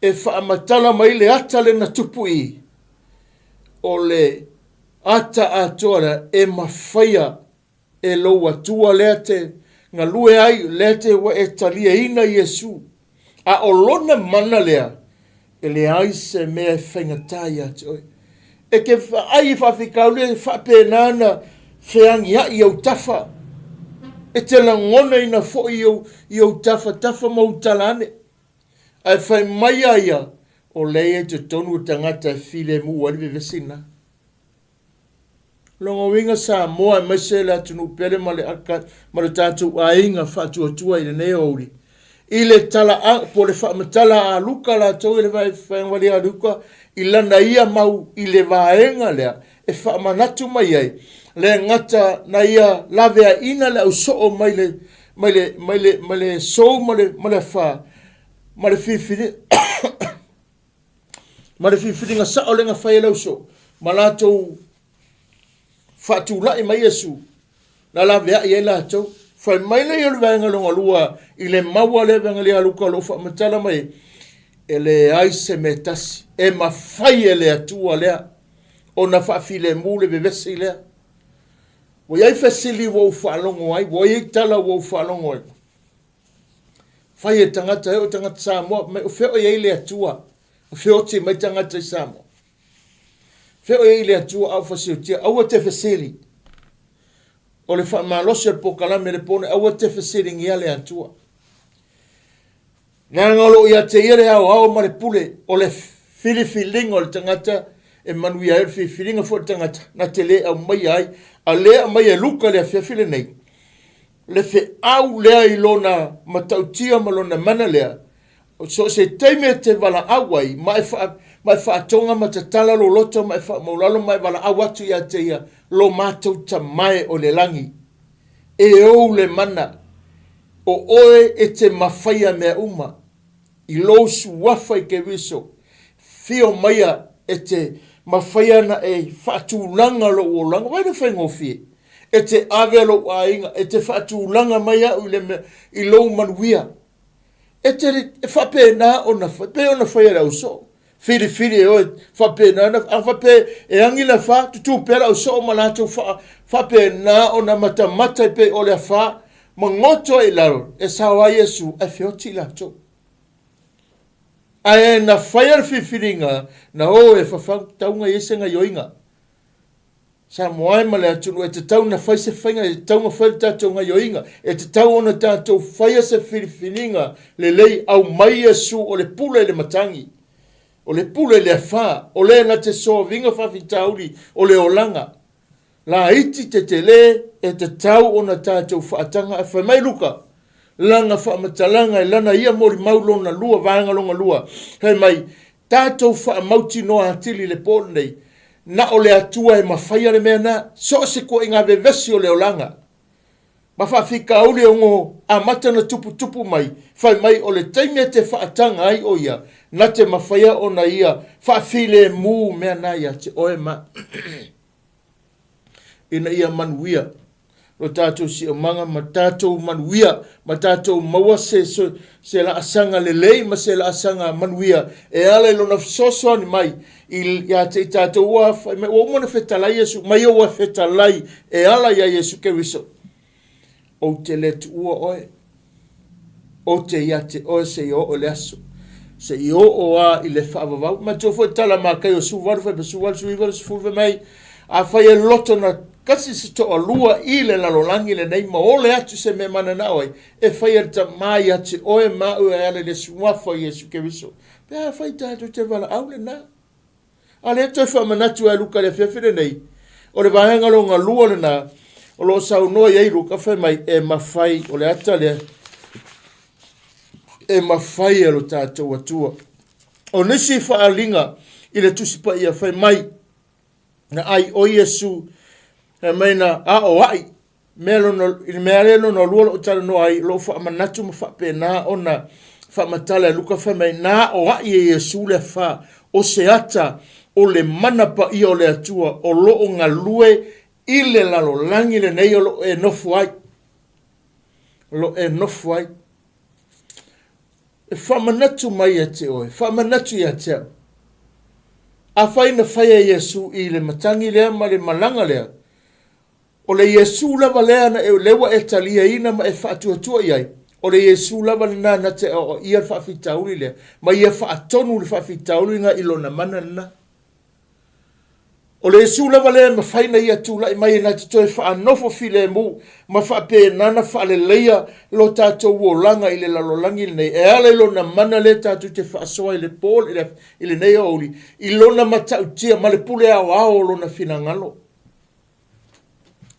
e whaamatala mai le ata le na tupu i, o le ata atoara e mawhaia e lo atua lea te ngā lue ai lea te wa e talia ina Yesu. A o lona mana lea, e le aise mea whaingatai atu oi. E ke ai whawhikau le whapenana whiangi ai au tafa. E te la ngona ina fo i au tafa mau talane. Ai whai mai aia o leia te tonu tangata file mu wariwe vesina. Longa winga sa moa mai se la tunu pere male aka male tātou ainga whatu atua i le neo ori. I le tala a, po le whamatala a luka la tau i le whaiwali a luka, i lana ia mau i le vaenga lea, e whaamanatu mai ai. Le ngata na ia lavea ina le au soo mai le sou mai le wha, mai le whiwhiri, mai le whiwhiri nga sa o le nga whai lau so, ma lātou whatu lai mai Yesu, na lavea i e lātou, whai mai le ilu vaenga longa lua, i le maua le venga le aluka lo whamatala mai, e le aise me tasi, e ma whai e le atua lea, o na whaafile mule vevesi lea. Wo iai whasili wau whaalongo ai, wo iai tala wau whaalongo ai. Whai e tangata o tangata Samoa, o whio iai le atua, o whio te mai tangata i Samoa. Whio iai le atua au whasio tia, aua te whasili. O le whaamalosi al pokalame le pone, aua te whasili ngia le atua. Ngā ngalo ia te ire au ma le pule, o le whiliwhilinga o le tangata, e manuia e whiwhiringa fo tangata, na te le au mai ai, a lea mai e luka lea whiawhile nei. Le whi au lea i lona matautia ma lona mana lea, so se teime te wala awai, mai whaatonga ma te tala lo loto, mai whaamaulalo mai wala awatu ia te ia, lo mātou ta mai o le langi. E ou le mana, o oe e te mawhaia mea uma, i lo suwafa i ke wiso, whio maia e te mawhaia na e whaatūlanga lo o langa, wai na whaingofie, e te avelo ainga, e te whaatūlanga mai au i lo manuia, e te whapena o na whaia rau so, whiri e oe whapena, a whape e angila wha, tutu pera au so malato whapena o na matamata pe o le wha, mangoto e laro, e sawa Yesu, e whioti lato. Ai na whaiar whiwhiringa, na o e whawhau taunga esenga yoinga. Sa moai male atunu, e te tau na whai se whainga, e te tau na whai tātou nga yoinga, e te tau ona tātou whaia se whiwhiringa, le lei au mai Yesu o le pule le matangi, o le pule le wha, o le na te soa vinga whawhitauri, o le olanga. La iti te le, e te tau ona tātou whaatanga, e whamai luka, langa whamatalanga e lana ia mori maulona lua, vāngalonga lua. Hei mai, tātou whaamauti noa atili le pōle nei, na o le atua e mawhaia le mea na, so se ko inga vevesi o le olanga. Ma whawhika aule o ngō a matana tupu mai, whai mai o le taimea te whaatanga ai o ia, na te mawhaia o na ia, whawhile mū mea na ia, te oe ma. Ina ia manuia. Lo tātou si o manga, ma tātou manuia, ma tātou maua se la asanga le lei, ma se la asanga manuia, e ale lo na fisoso ni mai, ia te tātou ua, o mwana whetalai Yesu, mai o ua whetalai, e ala ia Yesu ke wiso. O te letu ua oe, o te ia te oe se i o le aso, se i o a i le whaavavau, ma tō fo tala mā kai o suwaru, whai pa suwaru, suivaru, suwaru mai, a whai e loto na kasi se to alua i le lalolangi le nei ma ole atu se me mana na oi e whai e ta mai ati oe mau e ale le suafa Yesu ke wiso. Pea whai tātou te wala au le na. Ale eto e whamanatu e luka le whiawhire nei. O le vahanga lo ngā lua le na. O lo sau noa iei ruka whai mai e mawhai o le ata le. E mawhai e lo tātou atua. o nisi whaalinga i le tusipa ia whai mai na ai o Iesu e meina a o ai mea leno no lua o tala no ai lo wha manatu ma wha pēnā o na wha matala luka wha mai nā o ai e Iesu le wha o se ata o le manapa i o le atua o lo o ngā lue i le lalo langi le nei o lo e nofu ai. Lo e nofu ai. E whamanatu mai a te oe, whamanatu i a te au. A whaina whaia Iesu i le matangi lea ma le malanga lea. O le Iesu lava lea na e lewa e talia ina ma e whaatuatua i ai. O le Iesu lava le nā na te o ia whaafitauli lea. Ma ia whaatonu le whaafitauli ngā ilo na mana na. O le Iesu lava lea ma whaina ia tūlai mai e nā te toi whaanofo file mu. Ma whaape nana whaale leia lo tātou o langa i le lalolangi nei. E ale lo na mana le tātou te whaasoa i le pōl i le nei auli. I lo na matau tia ma le pule au ao lo na whina ngalo.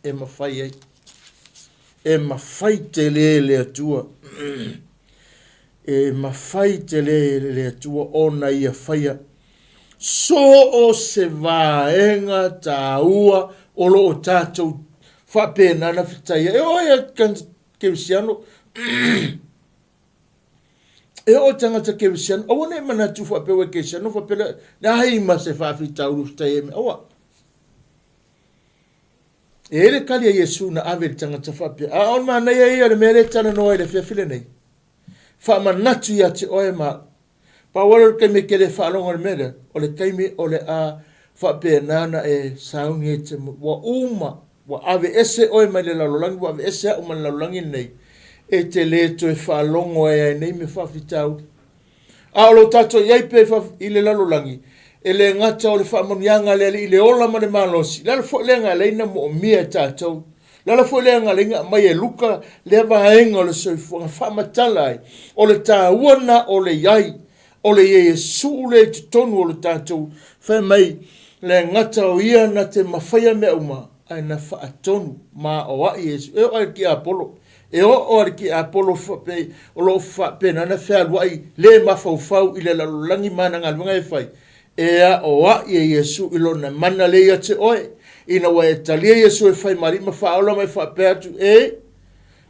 E ma whai ei. E ma whai te le atua. E ma whai te le atua o na ia whaia. So o se vaenga ta ua o lo o tātou whapena na whitaia. E oia kewisiano. E o tangata kewisiano. Awa ne mana tu whapewa kewisiano. Whapela na haima se whawhitauru whitaia me. Awa. E ele kali a Iesu na ave tangata whapea. A on mana ia le mere tana noa le whiawhile nei. Whamanatu ia te oe maa. Pa wala kai me kere whaalonga le mera, o le kaime o le a whapea nana e saungi e te wa uma, wa ave ese oe mai le lalolangi, wa ave ese au man lalolangi nei, e te le to e whaalongo e nei me whawhitau. A o lo tato iai pe i le lalolangi, e le ngata o le whaamonianga le i le ola ma le malosi, lala fo le ngā leina mo o mia tātou, lala fo le ngā leina mai e luka le vaenga o le soifuanga whamatalai, o le tāuana o le iai, o le Iesu le te tonu o le tātou, whai mai le ngata o ia na te mawhaia mea uma, ai na whaatonu ma o a Iesu, e o ari ki Apollo, e o ari ki Apollo whape, o lo whape na whea luai, le mawhauwhau i le lalolangi mana ngā lunga e whai, e a o a Iesu ilo na mana le ia te oe, ina wa e talia Iesu e whai marima whaola mai whape atu,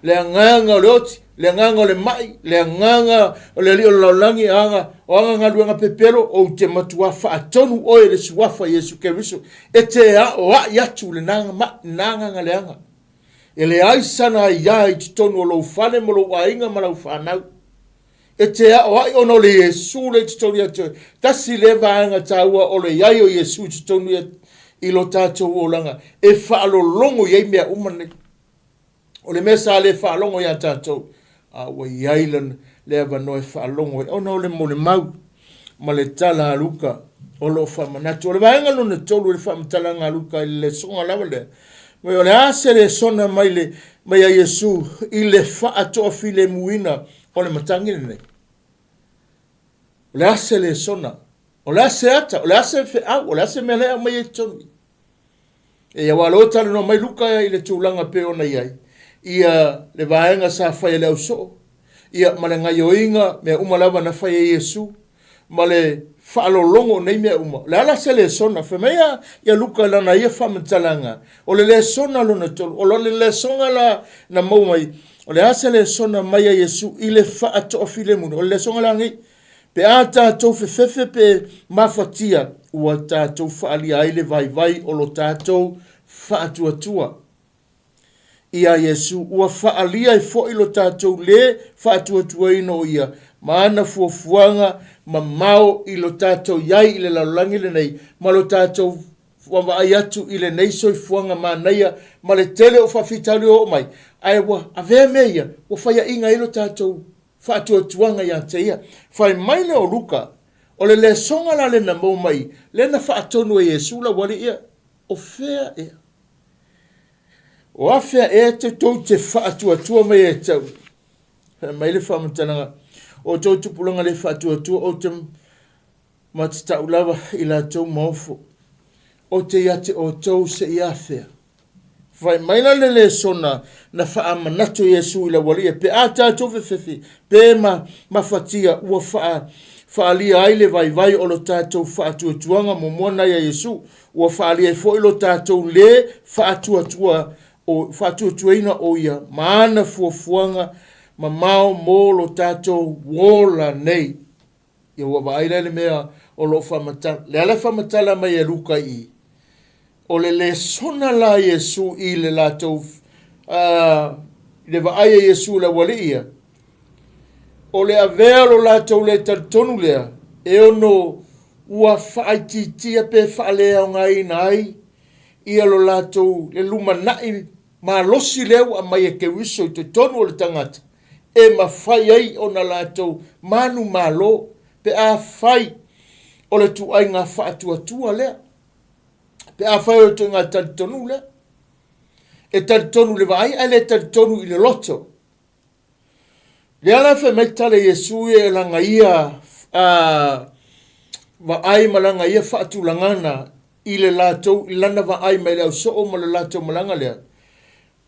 le nganga o le oti, le nganga o le mai, le nganga o le li o laulangi anga, o anga ngā luanga pepero, o te matua whaatonu oe le suafa Iesu Keriso, e te a o a iatu le nanga ngā le anga. E le aisana ia i te tonu o lau whane mo lau ainga ma lau whanau. E te a o ai ono le Iesu le te tonu atu, tasi le vaanga tāua o le iai o Iesu te tonu i lo tātou o langa, e whaalo longo iei mea umane. O le mesa le whaalongo ia tātou, a wa iailan le ava noe whaalongo, o no le mone mau, ma le tala aluka, o lo whamanatu, o le vaenga no na tolu le whamatala ngā aluka, i le songa lava le, mai o le ase le sona mai a Iesu, i le whaatoa fi le muina, o le matangine nei. O le ase le sona, o le ase ata, o le ase wheau, o le ase mea lea mai e tonu. E ia walo tala no mai luka i le tūlanga pe ona iai. Ia le vaenga sa whaia leo so, ia ma le ngai oinga mea umalawa na whaia Iesu, ma le whaalolongo nei mea uma. Le ala se le sona, whamea ia luka lana ia whamatalanga, o le sona lona tolu, o le sona la na maumai, o le asa le sona mai a Iesu, i le whaatoa file muna, o le sona la ngai, pe a tātou whewhewe pe mawhatia, ua tātou whaalia aile vai o lo tātou whaatuatua. Ia Iesu, ua whaalia i fo ilo tātou le whaatuatua ino ia, maana fuafuanga ma mao ilo tātou iai ile laulangi le nei, ma lo tātou wawai atu ile nei soi fuanga maanaia, ma le tele o whawhitali o mai, ai wa avea meia, wa whaia inga ilo tātou whaatuatuanga ia te ia, whai maile o luka, o le songa la le na mau mai, le na whaatonu e Iesu la wale ia, o fea ia. O afea e te tau te whaatuatua mai e tau. Mai le whamatananga. O tau tupulanga le whaatuatua o te matatau lava i la tau maofo. O te iate o tau se i afea. Whai maina le sona na whaamanatu Iesu i la walia. Pe a tātou whewhi. Pe ma whatia ua whaalia ai le vai o lo tātou whaatuatuanga mo mona ia Yesu, ua whaalia e fo lo tātou le whaatuatuina o ia, maana fuafuanga ma mao mo lo tātou wola nei. Ia ua waaila le mea o lo whamatala. Le ala whamatala mai e luka i. O le sona la Yesu i le lātou, le waaia Yesu la wale ia. O le avea lo lātou le taritonu lea, e ono ua whaititia pe whaalea o ngai nai, ia lo lātou le lumanai ma losi leo a mai e ke wiso i te tonu o le tangata, e ma whai ai o na lātou manu malo, pe a whai o le tu ai ngā whaatuatua lea, pe a whai o le tu ngā taritonu lea, e taritonu le vai, ai le taritonu i le loto. Le ala fe mai tale Yesu e langa ia wa ai malanga ia fatu langana i le lato i lana wa ai mai le so o ma le lato malanga lea.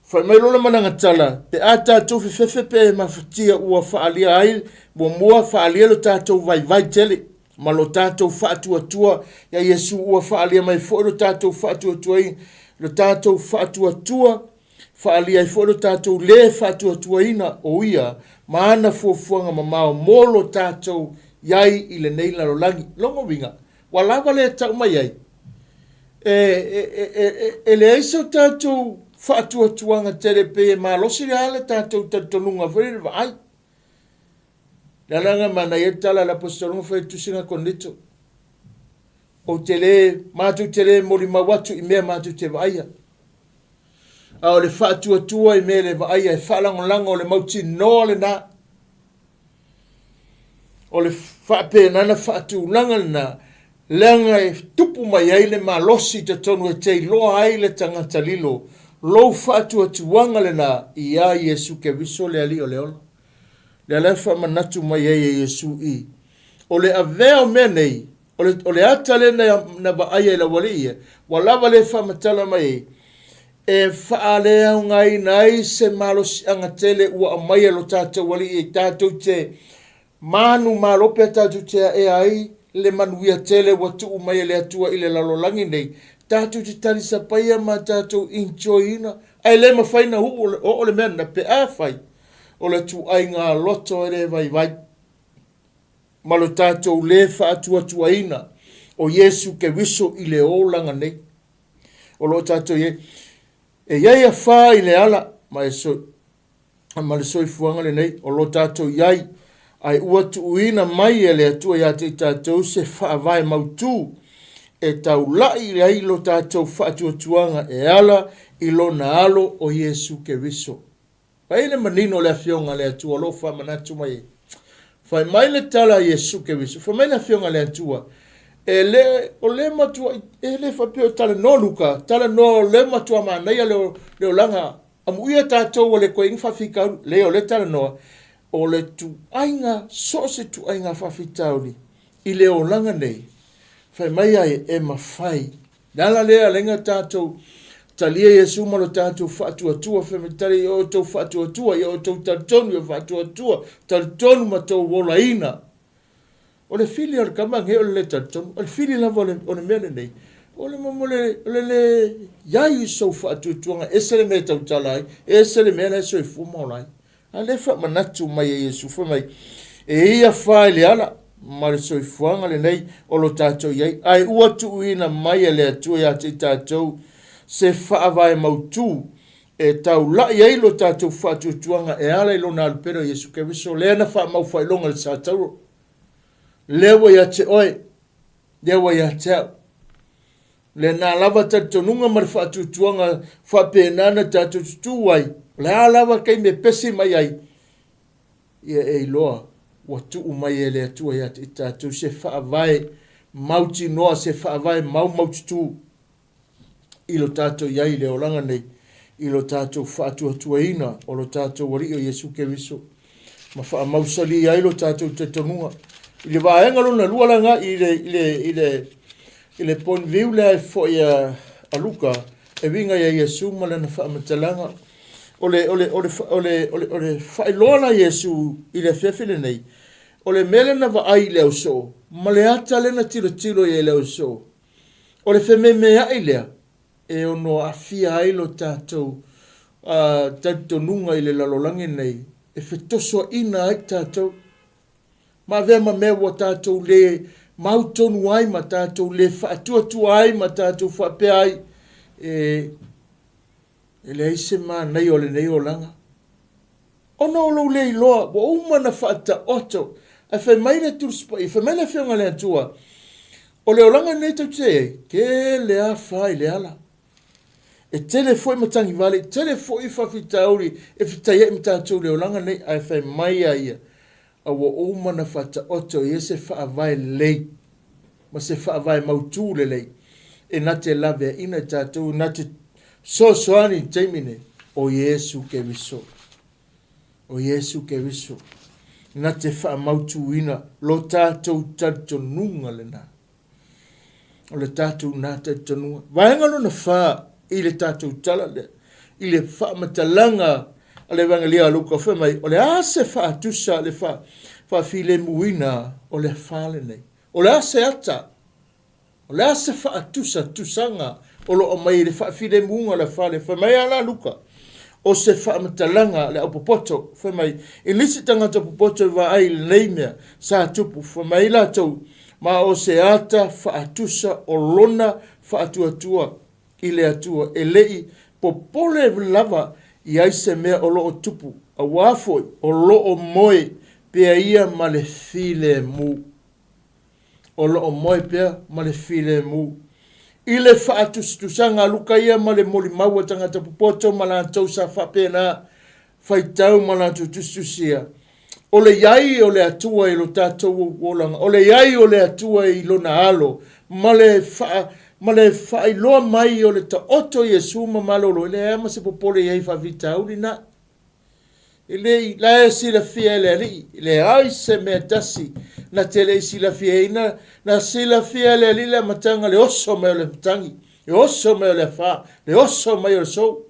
Fa mai lola mananga tala pe ata to fe pe mafatia ua faalia ai bo mua faalia lo tato vai tele ma lo tato fatu atua ya Yesu ua faalia mai fo lo tato fatu atua lo tato fatu atua faalia i fo lo tato le fatu atua ina o ia maana fuafuanga mamao molo tātou iai i le neila lo langi. Longo winga, walawa le tau mai ai. E le aiso tātou whaatuatuanga tere pe ma losi le ale tātou tatonunga vere wa ai. La langa mana e tala la postolunga whai tusinga konito. O tele, mātou tele mori mawatu i mea mātou te waia. O le whaatuatua i me le vaia e whalangolanga o le mauti noa le nā. O le whapenana whaatulanga na langa e tupu mai ai le malosi te tonu e tei loa ai le tangata lilo. Lo whaatuatuanga le nā i a Yesu ke viso le ali o le ola. Le alefa manatu mai ai e Yesu i. O le aveo mea nei, o le atale na vaia i la wale ia, walawa le whamatala mai ei, e whaalea ngai nai se malosi anga tele ua amai alo tātou wali e tātou te manu malope tātou te e ai le manuia tele watu umai le atua i le lalolangi nei tātou te tarisa paia ma tātou enjoy ina ai le mawhaina hu o le mena pe a whai o le tu ai ngā loto ere vai malo tātou le whaatua ina o Yesu ke wiso i le olanga nei o lo tātou e iai a whā i le ala, ma le soi fuanga le nei, o lo tātou iai, ai ua tuuina mai e le atua ia te tātou se whaavai mautū, e tau lai le ai lo tātou whaatuatuanga e ala i lo na alo o Yesu ke riso. Pai le manino le afionga le atua, lo wha manatu mai. Whai mai le tala Yesu ke riso, whai mai le afionga le atua, o le matua e le whapeo tala no luka tala no le matua manai le langa amuia tātou o le koe inga whawhikau le o le tala noa o le tu ainga so se tu ainga whawhitauri i le o langa nei whai mai ai e mawhai nala lea lenga tātou talia Yesu malo tātou whaatuatua whamitari o tau whaatuatua i o tau taritonu o whaatuatua taritonu ma tau wola ina o le fili o le kamange o le taritonu, o le fili lava o le mene nei, o le mamole, o le iai so whaatuatuanga, e se le mea tau talai, e se le mea nei so i fumaolai. A le wha manatu mai e Yesu wha mai, e ia whae le ala, ma le so i fuanga le nei, o lo tātou iai, ai ua tuuina mai e le atua ia te tātou, se whaavai mautū, e tau lai ai lo tātou whaatuatuanga, e ala i lo nā alupero Yesu ke viso, le ana wha mau whailonga le sātauro, lewa ya te oe, lewa ya te au. Le nā lava tatonunga mar whaatutuanga whapenana tātou tutuai. Le a lava kei me pesi mai ai. Ia e loa, watu umai e le atua ya te tātou se whaavai mauti noa, se whaavai mauti tū. Ilo tātou iai le oranga nei, ilo tātou whaatuatua ina, o lo tātou wari o Yesu ke riso. Ma wha mausali iai lo tātou te tonunga. I le vaenga luna lua langa i le pon viu le ai fo ia aluka e winga ia Yesu mala na whaamatalanga o le whailona Yesu i le whiawhile nei o le mele na vaai leo so, ma le ata le na tilo i leo so. O le wheme mea i lea, e ono a fia ailo tātou, tātou nunga i le lalolangi nei, e whetosua ina ai tātou. Ma vea ma mea wa tātou le mautonu ai, ma tātou le whaatuatua ai, ma tātou whapea ai, e le aise ma nei o le nei o langa. Ono lo le iloa, wa umana whaata oto, a whai maile turuspa, i whai maile whianga le atua, o le olanga nei tau te, ke le a whai le ala. E tele foi matangi vale, tele foi whawhitauri, e whitai e mtātou le olanga nei, a whai mai a ia, a wa umana whaata oto, i se whaavai lei, ma se whaavai mautū le lei, e na te lawe ina tātou, na te soani teimine, o Yesu ke viso. O Yesu ke viso. Na te wha mautu ina, lo tātou tātou nunga le nā. O le tātou nā tātou nunga. Vaenga no na wha i le tātou tala le. I le wha matalanga a le vanga lia luka whamai. O le ase wha atusa le wha file muina o le whale nei. O le ase ata. O le ase wha atusa tusanga o lo o mai le wha file muunga le whale whamai ala luka. O se whaamatalanga le apopoto, whamai, i nisi tangata apopoto wa ai leimea, sa tupu, whamai la tau, ma o se ata whaatusa o lona whaatuatua i le atua, e lei popole lava i aise mea o loo tupu, a wafoi o loo moe pea ia ma le file mu. O loo moe pea ma le file mu. I le whaatusanga luka ia ma le moli maua tangata pupoto ma la tau sa whapena whaitau ma la tutusia. O le iai o le atua i lo tātou wolanga. O le iai o le atua i lo na alo. Ma le whailoa mai o le ta oto Yesu ma malolo. Le ea ma se popole iai whavitau ni na. Ile la sila fia le ai se me tasi na tele sila fia ina na sila fia le matanga le oso me le tangi le oso me le fa le oso me le so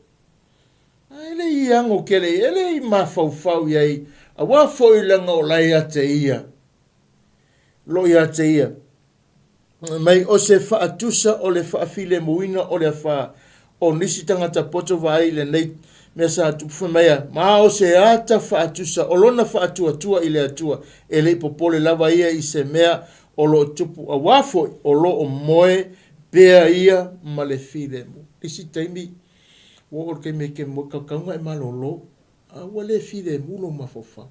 ile yango kele ile ma fau yai a wa fo ilanga o lai ate ia lo ia te ia mai o se fa atusa o le fa file muina o le fa o nisi tangata poto vai le nei me sa tu fumea ma o se ata faatusa o lona faatuatua i le atua e le popole lava ia i se mea o lo tupu a wafo o lo o moe pea ia ma le file mu isi taimi wo o ke me ke mo kakaunga e malolo a wale file mu lo mafofa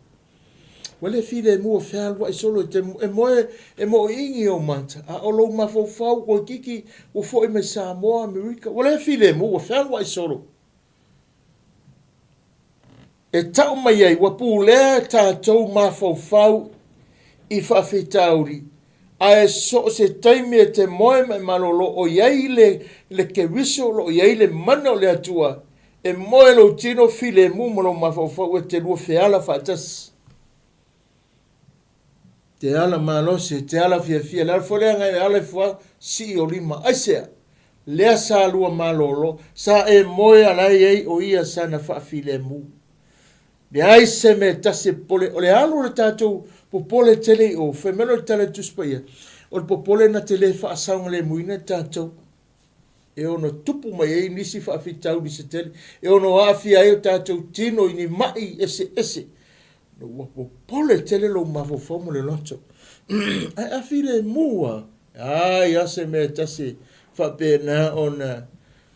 wale file mu o fealwa i solo e mo ingi o manta a o lo mafofa o kiki o fo i me Samoa Amerika wale file mu o fealwa i solo e tau mai ai, wapu lea tātou mawhauwhau i whawhitauri. A e so se taimi e te moe mai malolo o iai le ke wiso lo iai le mana o le atua. E moe lo tino file mumolo mawhauwhau e te lua whiala whatas. Te ala malose, te ala fia. Lea wholea e ala fua si o lima. Aisea, lea sa lua malolo, sa e moe alai ei o ia sana whawhile mu. Le ai se me tase pole, o le alo le tātou popole tele o, whemelo le tale tuspaia, o le popole na tele whaasaunga le muina tātou, e ono tupu mai ei nisi whaafitau ni se tele, e ono awhia e o tātou tino i ni mai ese, no wa popole tele lo mawawhamu le loto, ai awhi le mua, ai ase me tase whapena o na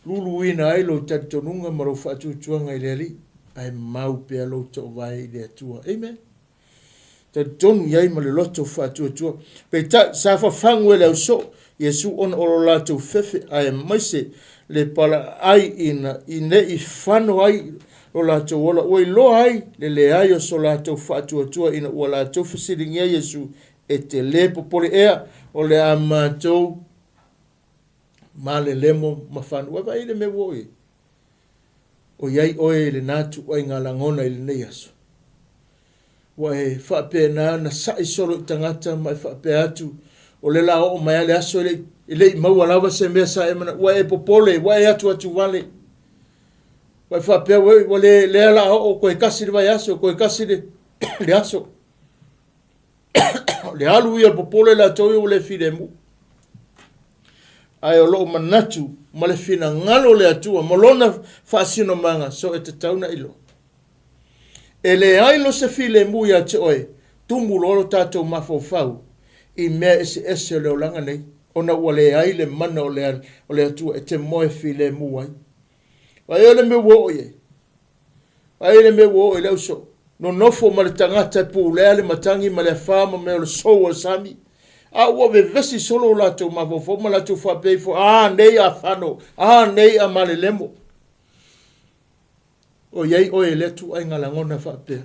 luluina ai lo tātonunga maro whaatutuanga i le ali, ai mau pe lo to vai le atua amen ta tonu yai ma le loto fa tua pe ta sa fa fangu le so Yesu on o la to fefe ai maise le pala ai ina i fano ai o la to wala o lo ai le ai o so la to fa tua ina o la to fisiringa Yesu e te le popole ea o le amato ma le lemo ma fanu wa vai le me woi o iai oe le natu o ngā langona i le nei aso. Wa e whapena na sai solo i tangata mai whape atu o le lao o mai ale aso i le maua lawa se mea sa emana wa e popole, wa e atu wale. Wa e whapea wa le ala o koe kasi le vai aso, koe kasi le aso. le alu ia popole la toi o le file mu. Ai o lo manatu, ma le fina ngalo le atua, malona fasino manga, so e te tauna ilo. E le ailo se file mu ia te oe, tumu lolo tātou mafofau, i mea ese o leo langa nei, ona ua le aile mana o le atua, e te moe file mu ai. Wa e le me wo ye. Wa e le me wo e leo so. No nofo ma le tangata pu le ale matangi ma le fama me o le soa sami. A ua ve vesi solo la tau mafofo ma la tau whapei fo. Nei a whano. Nei a malelemo. O iei o e letu ai ngalangona whapea.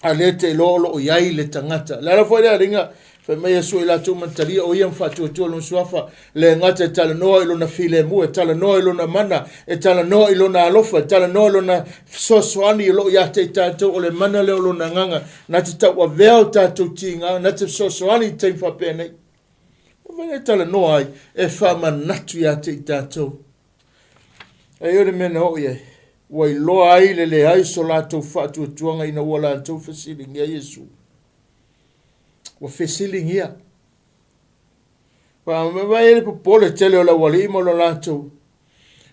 A le te lolo o iei le tangata. Lara fo ea ringa. Fai mai aso i la tau mantaria o iam whatua tua lon suafa. Le ngata e tala noa ilo na file mu. E tala noa ilo na mana. E tala noa ilo na alofa. E tala noa ilo na sosoani ilo ia te tātou o le mana leo lo na nganga. Na te tau a veo tātou tinga. Na te sosoani te mwhapea nei. O vene tala noa ai. E whama natu ia te tātou. E ore mena o iei. Wai loa ai le ai so la tau whatua tuanga ina wala tau fasilingi a Yesu. Wa fesilingia. Wa mai ele popole tele o la wali imo lo lato.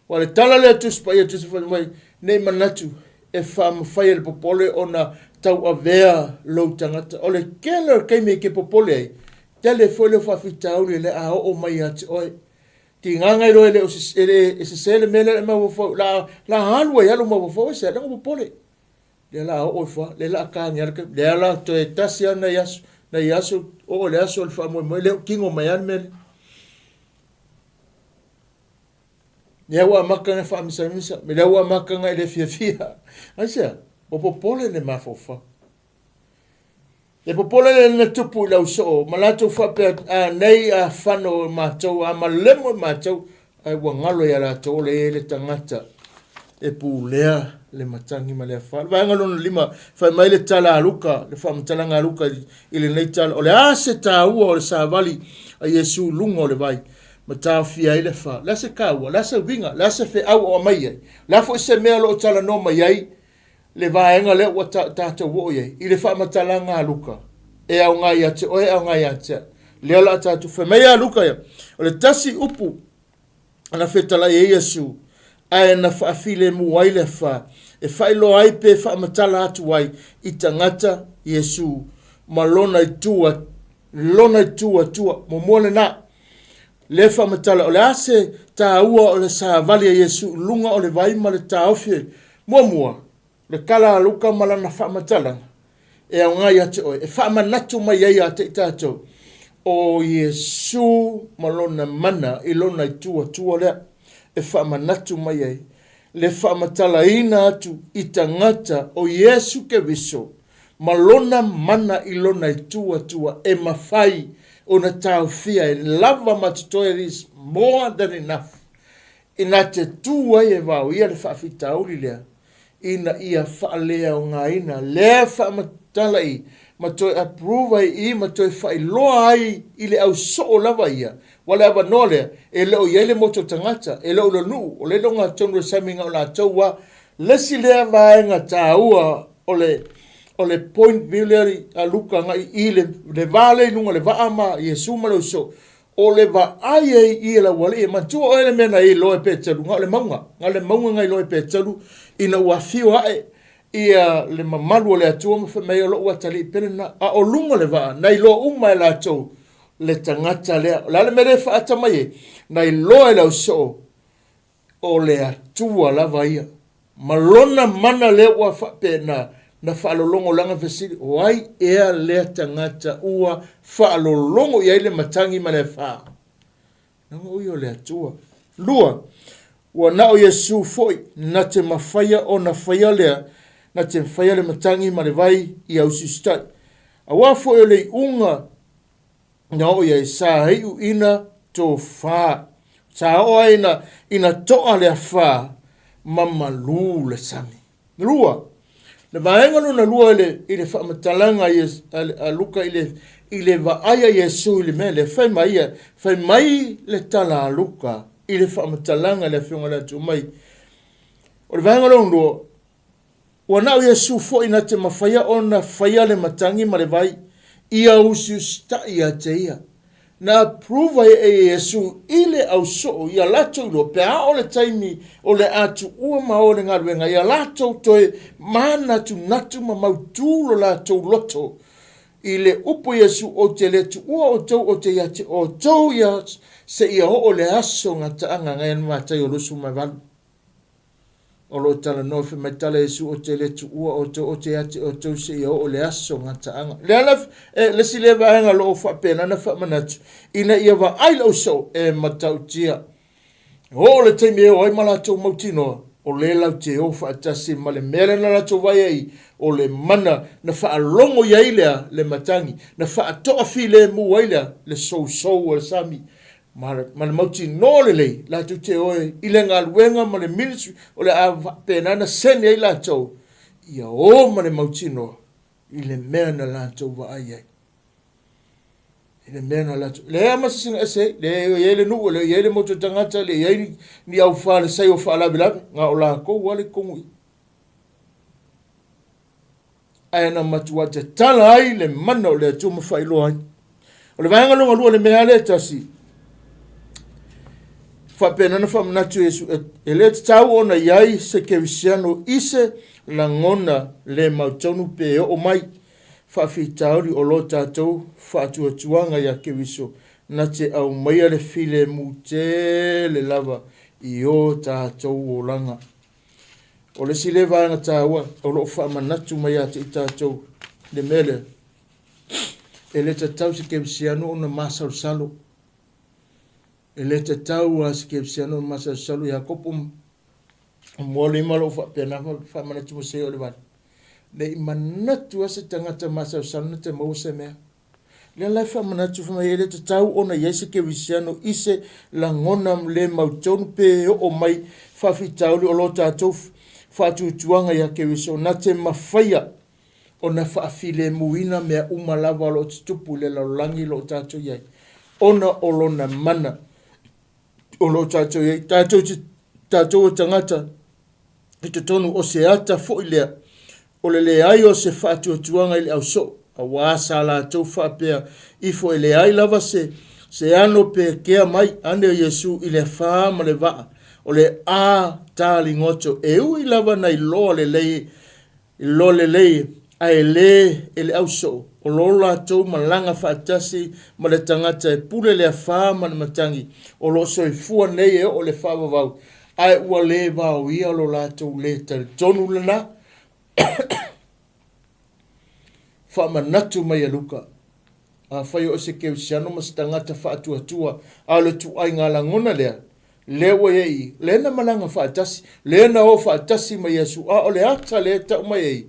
Wa le tala le atu spa ia tusi mai nei manatu e fam fai ele popole ona tau avea lo tangata. O le kele kai me ke popole ai. Tele foi le fa fitau le a o mai ati oi. Ti nganga ro ele o se sele mele ma wo la hanwe ya lo ma wo se la popole. Le la o fa le la ka ngar le la to etasia na yasu. Na yaso o le aso le famo mo le kingo mayan mel. Ne wa makanga fa misa me le wa makanga le fia. Asia, o popole le mafofa. Le popole le tupu la so, malato fa pe nei a fano matou a malemo matou ai wa ngalo ya la to le tangata. E pu lea le matangi ma le fa. Vai ngalo lima fa mai le tala aluka, le fa mtalanga aluka ile nei tala. O le ase ta ua o le savali a Yesu lungo le vai. Ma ta fia ile fa. La se kaua, la se winga, la se fe au o mai ai. La fo se mea lo tala no mai ai. Le vaenga le wa tata wo ai. Ile fa matalanga aluka. E au ngai ate, o e au ngai ate. Le ala tatu fe mai aluka ya. O le tasi upu ana fetala e Yesu. Ai na file mu ai le fa e fai lo ai pe fa matala atu ai i tangata Yesu malona tua mo mole na le fa matala o le ase ta ua o le sa vali Yesu lunga o le vai ma le ta ofie mua le kala luka mala na fa matala e au ngai ate oi e fa manatu mai ai ate tato o Yesu malona mana ilona tua le e whaamanatu mai ai. Le whaamatalaina atu i tangata o Yesu ke viso. Malona mana ilona i tua e mawhai o na tau fia e lava matitoe is more than enough. Ina te tua e vau ia le whaafitauri lea. Ina ia whaalea o ngā ina. Lea whaamatalai ma toi approve ai I ma toi whailoa ai I le au so lava ia. Wale aba nole, e leo iele moto tangata, e leo lonu, o le longa tonu saminga o la taua, lesi lea vaenga taua o le point villeri a luka ngai I le vale nunga le vaama, Yesu ma so, o le va aie I la wale, e mantua o ele mena I loe petaru, ngale maunga ngai loe petaru, ina uafio ae, ia le mamalu o le atua mawhamei o lo uatali penena, a o lunga le vaa, nai lo uma e la tau, le tangata lea. La le mere whaata mai na I loe lau so o le atua lava ia. Malona mana le ua whape na whaalolongo langa vesiri. O ai ea lea tangata ua whaalolongo ia ile matangi ma le wha. Nanga ui o le atua. Lua, ua nao Yesu foi na te mawhaia o na whaia lea na te whaia le matangi ma le vai I au sistai. A wā foi o le unga na o ia sa heiu ina to fa sa o ina toa le fa mamalu le sami lua le vaenga na lua ile fa matalanga a luka ile va aya Yesu ile mele fai mai le tala luka ile fa matalanga le fionga le tu mai o le vaenga lo na Yesu fo ina te mafaya ona faya le matangi ma le vai ia usiusta ia te ia. Na pruva e Yesu ile au so ia lato ilo pe a ole taimi ole atu ua maore ngaruenga ia lato toe mana tu natu ma mautulo lato loto ile upo Yesu o te letu ua o tau o te iate o tau ia se ia o ole aso ngata anga ngayan matai o lusu mai valu o lo tala nofe mai tala Yesu o te letu ua o tau o te iate o tau se ia o ole aso ngata anga le alaf le si le vaenga lo o whapena na whamanatu ina ia wa aila o so matau tia o le teimi e o ai malatou mautinoa o le lau te o whaatasi ma le mele na lato vai ai o le mana na whaalongo ia ilea le matangi na whaatoa fi le mu ailea le sou o le sami ma le mauti no le lei lato te oe i le ngā luenga ma le ministry o le a pena na sene ai lato ia o ma le mauti no i le mea na lato va ai ai i le mea na lato le ea masasinga ese le le nu le moto tangata le ni au whaale sai o whaala bilabe ngā o la kou wale kongui aena matua te tala ai le mana o le atuma whailo ai o le vaenga lunga lua le mea le tasi whapena na whamanatu Yesu e le tau ona iai se kewisiano ise la ngona le mautonu pe o mai whawhitauri o lo tātou whaatuatuanga ia kewiso na te au maia le file mu te le lava i o tātou o langa. O le sile vanga tāua o lo whamanatu mai ate i tātou le mele e le tātou se kewisiano o na masau salo e le tātou a se kewisiano o na masau salo ia kopo mwole malo whapena whamanatu mo se o le wani. Le manatu asa tangata masau salo te mause mea. Le lai whamanatu whamaele te tau ona Yesu ke wisiano ise la ngona le mautonu pe o mai whawhitauli o lo tātou whatutuanga ia ke wiso na te mawhaia o na whaafile muina mea umalawa lo tupu le laulangi lo tātou iai. Ona o lo na mana o lo tātou iai. Tātou o tangata i te tonu o se ata fo ilea o le ai o se whatutuanga ili au so. A wasa la tau whapea ifo ele ai lava se ano pe kea mai ane Yesu i le wha ma le waa o le a tali ngoto e ui lava na i loa le lei a ele au so o lola tau malanga whaatasi ma le tangata e pule le wha ma le matangi o lo so i fua nei e o le wha wawau ai ua le wau ia lo la tau le tali tonu lana whamanatu mai a luka. A whai o se keu siano ma se tangata whaatuatua a le tu ai ngā langona lea. Lewa ei, lena malanga whaatasi, lena o whaatasi mai Yesu, a o le ata le tau mai ei.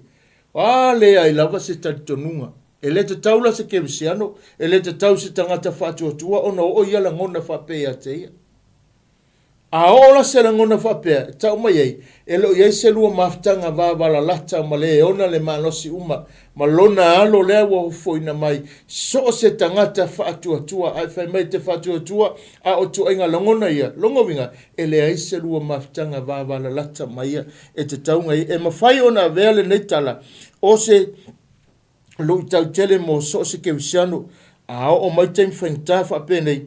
A lea i lava se taritonunga. E le te taula se keu siano, e le te tau se tangata whaatuatua, ona o ia langona whapea te ia. A ola se langona whapea, tau mai ei, e lo iei se lua maftanga vāwala lata ma le ona le manosi uma, ma lona alo lea wa ufoina mai, so se tangata whaatuatua, ai whai mai te whaatuatua, a o tu ainga langona ia, longowinga, e le iei se lua maftanga vāwala lata mai ia, e te taunga i, e mawhai ona veale neitala, o se lo i tau tele mo so se kewisiano, a o mai taim whaingta whapenei,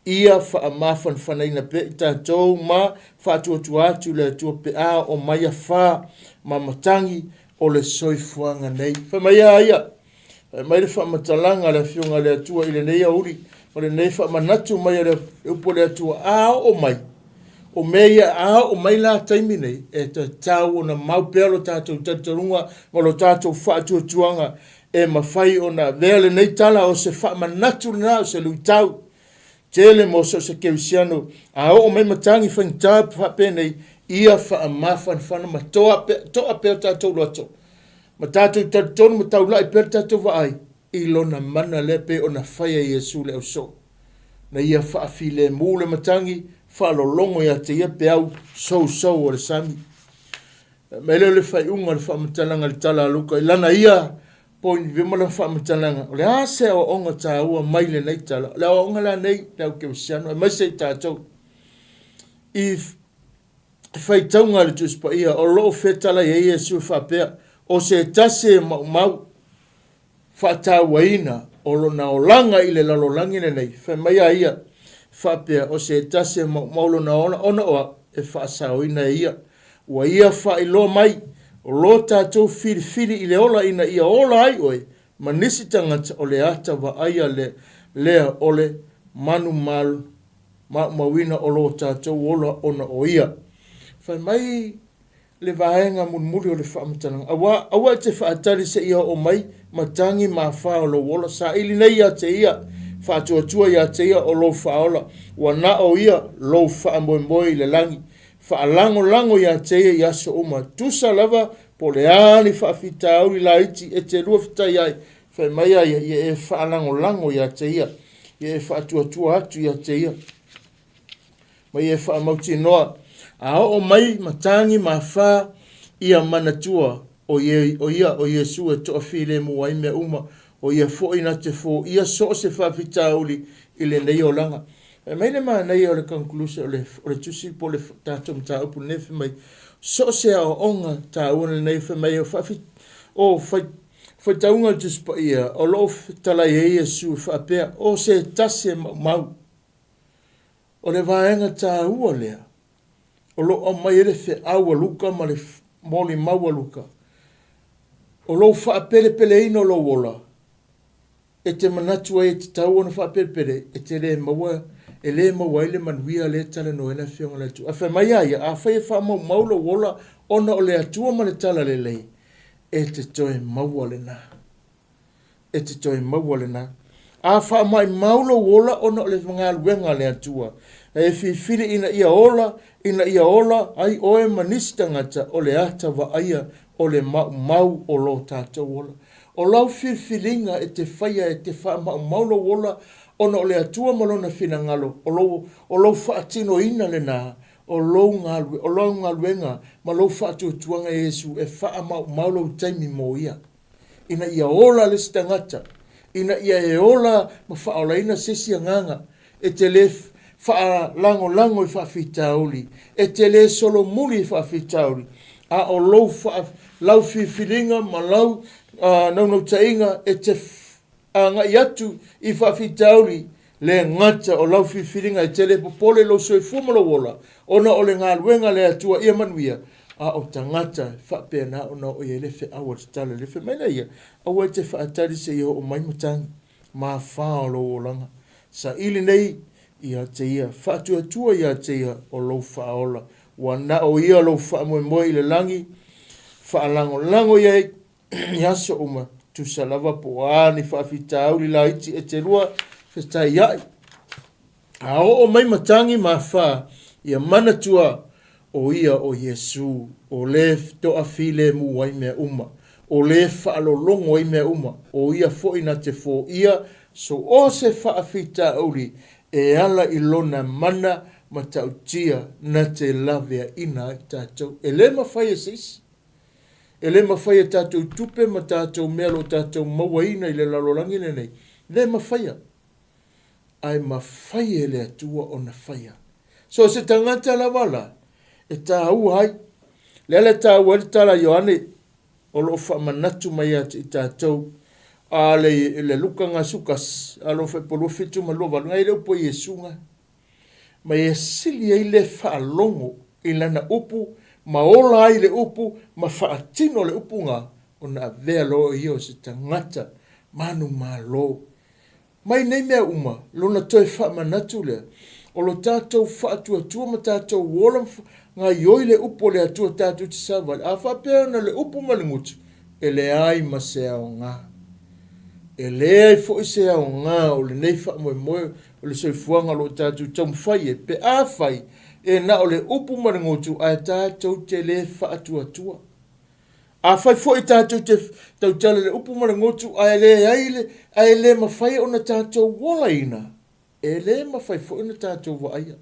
ia whaamafan whanaina pe i tātou ma whaatuatua atu le atua pe a o maia wha ma matangi o le soifuanga nei. Whamaia ia, mai le whaamatalanga le whiunga le atua i le nei auri, o le nei whaamanatu mai le upo le atua a o mai. O meia a o mai la taimi nei, e ta tau o na maupea lo tātou tatarunga, ma lo tātou whaatuatuanga, e mawhai o na vele nei tala o se whaamanatu na o se luitau. Tele mo so se kewisiano a o mai matangi whaingta whapenei ia whaamafan whana ma toa pe tātou loto. Ma tātou tātou ma taula i per tātou waai i lona mana lepe o na whaia Yesu le au so. Na ia whaafile mule matangi whaalolongo ia te ia pe au so o le sami. Mele le whai unga le whaamatalanga le tala aluka i lana ia poin vimala whaamatalanga. O le ase o onga tā ua maile nei tala. Le o onga la nei lau ke wasiano. E mai sei tātou. I whai taunga le tuspa ia. O loo whetala i Yesu whapea. O se tase mau whatawaina. o lona olanga i le lalolangi nei fa mai ia fa pe o se tase maulo na ona o e fa saoina ia wa ia fa ilo mai o lo tātou fili i le ola ina ia ola ai oe ma nisi tangata o le ata wa aia lea ole manu malu mawina o lo tātou ola ona o ia fa mai le vaenga muri o le whaamatananga. Awa te whaatari se ia o mai, matangi ma wha o lo wola. Sa ili nei ia te ia, whaatuatua ia te ia o lo whaola. Wa na o ia, lo whaamoemoe le langi. Whaalango ia te ia ia so uma. Tusa lava, po le ani whaafita auri la iti, e te rua whita iai. Whai mai ia e whaalango ia te ia. Ia e whaatuatua atu ia te ia. Mai e whaamauti noa. A o mai matangi ma fa ia manatua o Yesu e toa file mu ai me uma o ia fo ina te fo ia so se fa vitauli ile nei o langa. E mai le ma nei o le conclusion o le tusi po le tato mta upu nefe mai so se a onga ta una nei fe mai o fa o fa taunga just pa ia o lo tala Yesu fa pe o se tase mau o le vaenga ta ua lea. O lo o mai ere fe aua luka ma le moli maua luka. O lo wha pele ino lo wola. E te manatua e te tau ona wha pele e te le maua e le maua ile manuia le tala no ena whionga le tu. A wha mai aia a whai e wha mau lo wola ona o le atua ma le tala le lei. E te toe maua le na. E te toe maua le na. A wha mai maulo wola ona o le whangaluenga le atua. E whiwhiri ina ia ola, ai oe manisi tangata o le ata wa aia o le mau o lo tātou ola. O lau whiwhiringa e te whaia e te wha maulo wola ona o le atua malona whina ngalo. O lau whaatino ina le nā, o lau ngaluenga, ma lau whaatua tuanga Yesu e wha maulo taimi mo ia. Ina ia ola le stangata, ina ia e ola ma whaola ina sesi nganga, e te lefu. Fa lango fa fitauli e te le solo muli fa fitauli a o lo fa lau filinga ma lau no tainga e te nga yatu I fa fitauli le ngata o lau filinga e te le popole lo so fumolo wola ona o le ngaluenga le atua ia manuia a o tangata fa pena ona o ye le fe awa tala le fe mena ia o te fa atari se yo o mai mutangi ma fa lo langa sa ili nei ia te ia, whaatua ia te ia o lo whaola. Wa na o ia lo whaamoe le langi, whaalango ia iaso uma, tu salava po ani whaafita auli la iti e te rua, whetai iai. A o mai matangi ma wha, ia manatua o ia o Yesu, o le toa file mu wai mea uma, o le whaalolongo i mea uma, o ia fo ina te fo ia, so o se whaafita auli, e ala I lona mana ma tautia na te lavea ina tātou. E le mawhai e sis. E le mawhai e tātou tupe ma tātou melo tātou mawaina I le lalolangi nei. Le mawhai. Ai mawhai e le atua o na whaia. So se tangata la wala. E tā ua hai. Lele tā ua le tala Ioane. O lo wha manatu mai ati I tātou. A le luka ngā sukas, a lo whai polo whitu ma lova, ngai leo po Yesu nga. Ma e sili ai le whaalongo I lana upu, ma ola ai le upu, ma whaatino le upu nga, o na vea lo I o se tangata, manu ma lo. Mai nei mea uma, lo na toi wha manatu lea, o lo tātou whaatua ma tātou wolam ngā ioi le upu le atua tātou te savale, a whapea na le upu malingutu, e le ai ma se ao ngā. E lea I fo I se au ngā o le nei wha moe o le soifuanga lo tātou tau mwhai e pe a whai e na o le upu maringotu a tātou te le wha atua. A whai fo I tātou te tau tala le upu maringotu a le aile a le mawhai o na tātou wola ina. E le mawhai fo I na tātou wa aia.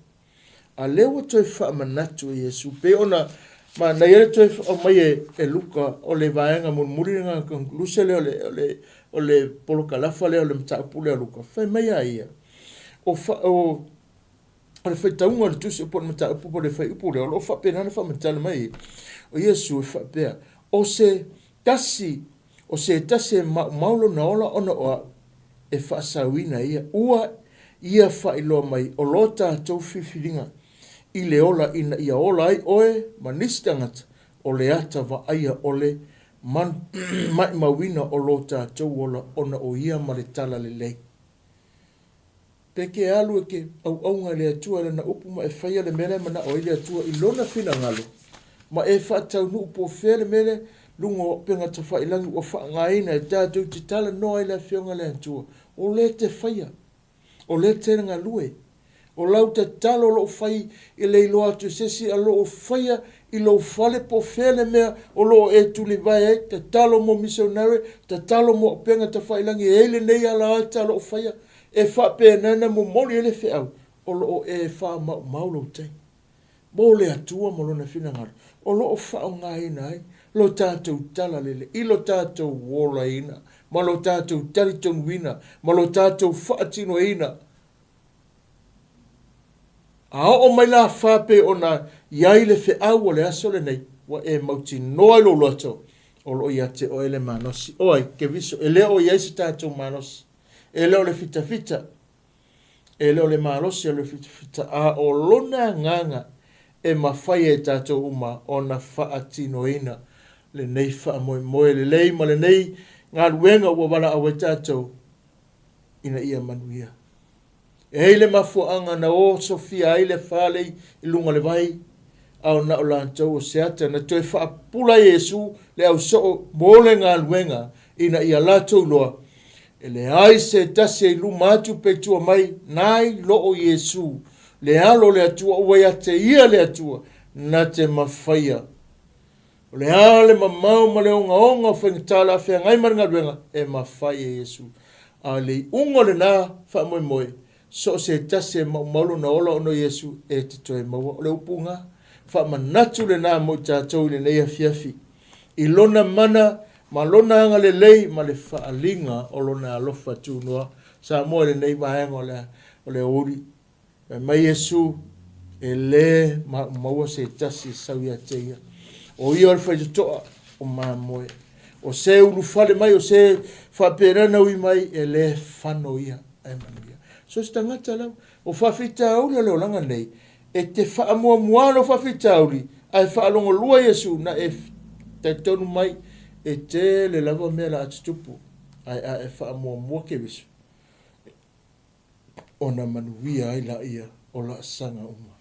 A lewa toi wha manatu e Yesu pe ona ma na yere toi o mai e luka o le vaenga muri nga luse o le polo kalafa leo le mtaapu leo luka. Whai mai a ia. O le whai taunga le tusi upo le mtaapu po le whai upo leo. O wha penana wha matala mai. O Yesu e wha pea. O se tasi maulo na ola ona oa. e whaasauina ua ia whailoa mai o lo tātou whiwhiringa i le ola ina ia ola ai oe manisi tangata o le ata wa aia ole mai mawina o lo tātou ola ona o ia ma le tala le lei. Peke alu e ke au le atua le na upu ma e whaia le mele mana o ile atua i lona whina ngalo. Ma e whaatau nu upo whele mele lunga o penga ta whailangi o whaangaina e tātou te tala noa i le whionga le atua. O le te whaia, o le te nga lue, o lau te talo lo whai i le iloa tu sesi a lo whaia i lo whale po whele mea o lo e tuli vai e, te talo mo missionary, te talo mo penga ta whailangi e le nei ala ata lo whaia, e whape nana mo mori ele whiau, o lo e wha maulo tei. Mo le atua mo lona whina ngara, o lo whao ngai nai, lo tātou tala lele, i lo tātou wola ina, ma lo tātou tariton wina, ma lo tātou whaatino ina. A o mai la whape o na iai le whiau o le aso le nei, wa e mauti noa lo loto, o lo ia te o ele manosi. Oi, ke viso, e leo o iai si tātou manosi. E leo le fita fita, e leo le malosi le fita fita, a o lona nganga e mawhai e tātou uma o na whaatino ina, le nei wha moe moe le lei ma le nei ngā ruenga ua wala awe tātou ina ia manuia. E hei le mafuanga na o Sofia ai le whale i lunga le vai, au na o lantou o seata na toi whaapula Yesu le au so mole ngā ruenga ina ia lātou loa. E le ai se tase i lumatu pe tua mai, nai lo o Yesu, le alo le atua ua ia te ia le atua, na te mawhaia. O le ale mamau ma le onga whengtala a whea ngai maringa ruenga, e mawhai e Yesu. A le ungo le nā wha moe moe, so se tase maulu na ola ono Yesu e te toe maua. O le upunga, wha manatu le nā mo tātou le nei a fiafi. I lona mana, ma lona anga le lei, ma le whaalinga o lona alofa tūnoa. Sa moe le nei maenga o le ori. E mai Yesu, e le maua se tasi sauia teia. O ia le whaitotoa o maa moe. O se ulu whale mai, o se whaperana ui mai, e le whano ia. E manuia. So se tangata lau, o whawhita auli a leo langa nei, e te whaamua muano whawhita auli, ai whaalongo lua Yesu, na e te tonu mai, e te le lava mea la atutupu, ai a e whaamua mua ke visu. O na manuia ai la ia, o la sanga uma.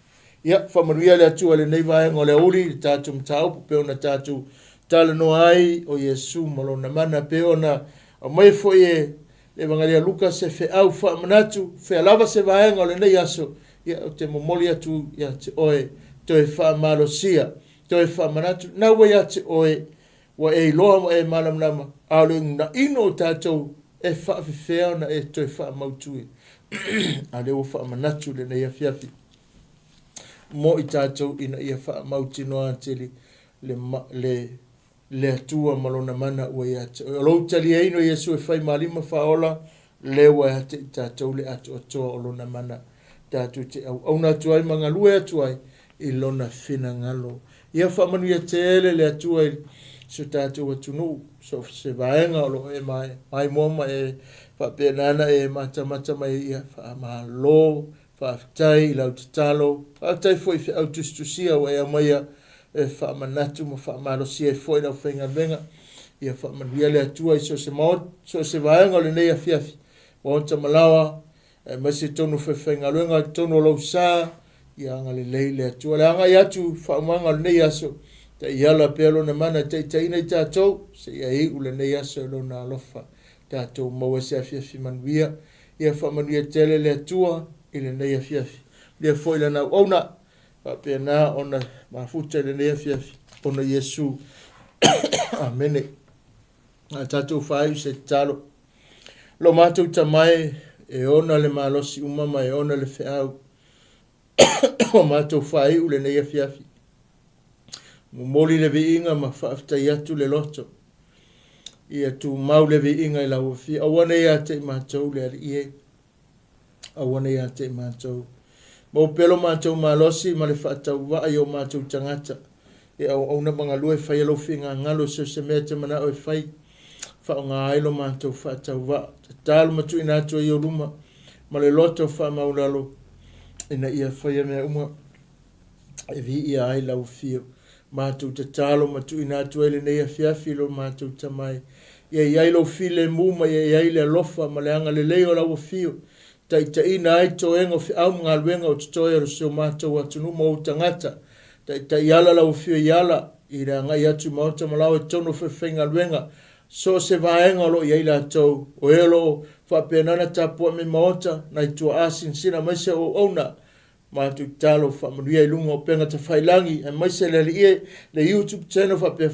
Ia, whamanuia le atua le nei vaenga o le uli, le tātou mtaupu, peo na tātou tala no ai, o Yesu, malo na mana, peo na, o mai fo e, le vangalia Luka se fe au whaamanatu, fe alava se vaenga o le nei aso, ia, o te momoli atu, ia te oe, toi whaamalosia, toi whaamanatu, na wa ia te oe, wa e loa mo e malamlama, alu na ino tātou, e whaafifea na e toi whaamautui. A leo whaamanatu le nei a fiafi. Mo I tātou ina ia whaamauti noa teli le atua malona mana ua ia te. O lou tali eino Yesu e whai malima whaola, le ua ia te I tātou le atu atoa o lona mana. Tātou te au nātuai manga lue atuai I lona whina ngalo. Ia whaamanu ia te ele le atuai so tātou atunu, so se vaenga o lo e mai. Mai moma e whapenana e mata mai ia whaamalo, whaafitai, lau te talo, whaafitai foi fi autustusia o ea maia e whaamanatu ma whaamalosia e foi nau whenga venga. Ia whaamanuia le atua I so se maot, so se vaenga o le nei a fiafi. Waonta malawa, e masi tonu whenga luenga, tonu o lau saa, ia anga le lei le atua. Le anga I atu whaamanga o le nei aso, ta iala pelo na mana te ina I tātou, se ia iu le nei aso lo na alofa. Tātou maua se a fiafi manuia, ia whaamanuia tele le atua, I le nei a fiafi. Lea foi lana ona, whapea nā ona mafuta le nei a fiafi, ona Yesu. Amene. A tātou whaiu se talo. Lo mātou tamai, e ona le malosi umama, e ona le whiau. O mātou whaiu le nei a fiafi. Mumoli le vi inga ma whaafitai atu le loto. Ia tu mau le vi inga I lau fi. Awane ia te mātou le ari ie. Awane ia te mātou. Mo pelo mātou malosi ma le whaatau wa o mātou tangata. E au na mga lue whai alo whi ngā ngalo so se mea te mana o e whai. whaonga ailo mātou whaatau wa. Te tālu matu ina atua i o ruma, ma le loto wha maulalo, ina ia whaia mea umua, e vi ia ai lau fio. Mātou te tālo matu ina atua ele nei a fiafi lo mātou tamai. Ia iai lau file muma, ia iai le alofa, ma le anga le leo lau fio. Tai ta ina ai to engo fi au mga luenga o tutoe o seo mātou atunu mo utangata. Tai ta iala lau fio iala, i rea ngai atu mauta malau e tono whewhenga luenga. So se vaenga lo iai la tau, o elo whapenana tapua me maota, nai tua asin sina maise o ona. Mātou talo whamanuia i lunga o penga ta whailangi, e maise le ie, le YouTube channel whapea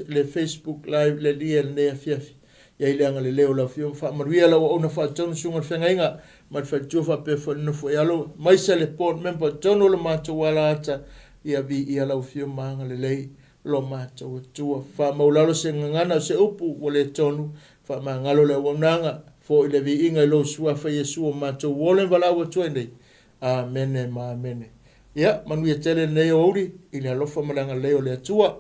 le Facebook live le lia le nea fiafi. Ia ile anga le leo la fio, whamanuia la o ona whaatonu sunga whengainga, ma te whaitua whapea whanina whaialo, maise le port member tono le mātou wala ata, ia vi ia lau fio maanga le lei, lo mātou atua. Whamaulalo se ngangana se upu o le tonu, whamangalo le wananga, fo i le vi inga i lo sua whai Yesu o mātou wolen walau atua nei. Amene ma amene. Ia, manuia tele nei o uri, i le alofa malanga leo le atua.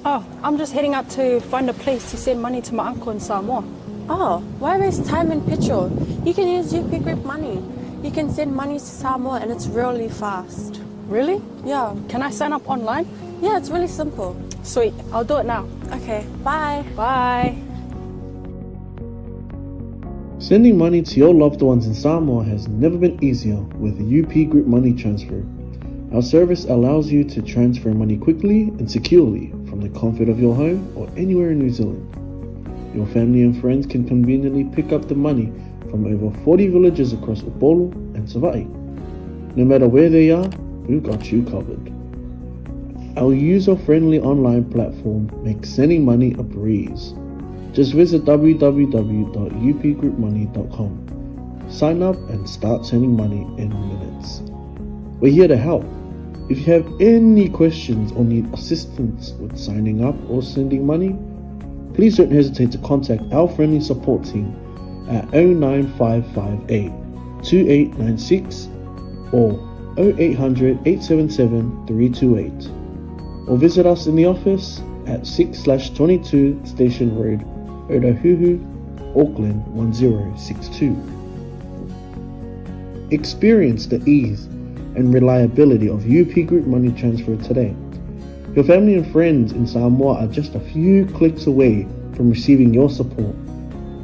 Oh, I'm just heading out to find a place to send money to my uncle in Samoa. Oh, why waste time and petrol? You can use UP Group Money. You can send money to Samoa and it's really fast. Really? Yeah. Can I sign up online? Yeah, it's really simple. Sweet, I'll do it now. Okay, bye. Bye. Sending money to your loved ones in Samoa has never been easier with the UP Group Money Transfer. Our service allows you to transfer money quickly and securely from the comfort of your home or anywhere in New Zealand. Your family and friends can conveniently pick up the money from over 40 villages across Upolu and Savai. No matter where they are, we've got you covered. Our user-friendly online platform makes sending money a breeze. Just visit www.upgroupmoney.com. Sign up and start sending money in minutes. We're here to help. If you have any questions or need assistance with signing up or sending money, please don't hesitate to contact our friendly support team at 09558 2896 or 0800 877 328, or visit us in the office at 6/22 Station Road, Otahuhu, Auckland 1062. Experience the ease and reliability of UP Group Money Transfer today. Your family and friends in Samoa are just a few clicks away from receiving your support.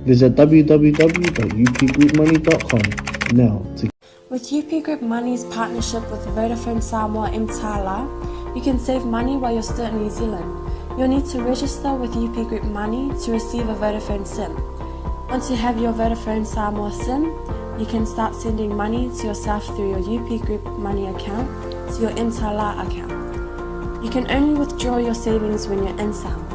Visit www.upgroupmoney.com now to. With UP Group Money's partnership with Vodafone Samoa Mtala, you can save money while you're still in New Zealand. You'll need to register with UP Group Money to receive a Vodafone SIM. Once you have your Vodafone Samoa SIM, you can start sending money to yourself through your UP Group Money account to your Mtala account. You can only withdraw your savings when you're in Samoa.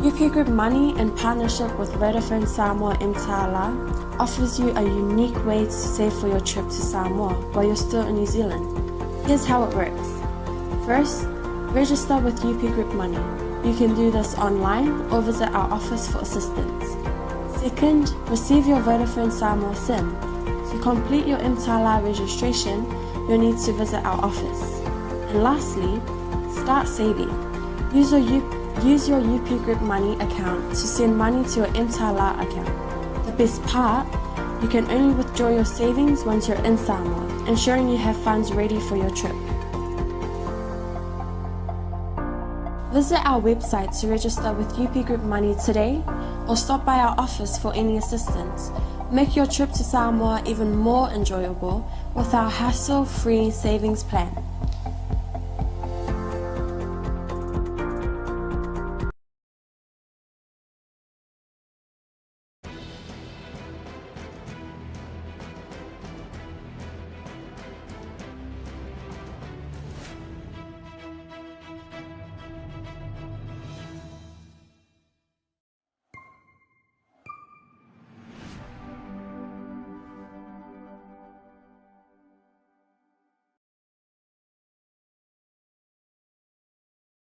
UP Group Money, in partnership with Vodafone Samoa Mtala, offers you a unique way to save for your trip to Samoa while you're still in New Zealand. Here's how it works. First, register with UP Group Money. You can do this online or visit our office for assistance. Second, receive your Vodafone Samoa SIM. To complete your Mtala registration, you'll need to visit our office. And lastly, start saving. Use your UP Group Money account to send money to your Mtala account. The best part, you can only withdraw your savings once you're in Samoa, ensuring you have funds ready for your trip. Visit our website to register with UP Group Money today, or stop by our office for any assistance. Make your trip to Samoa even more enjoyable with our hassle-free savings plan.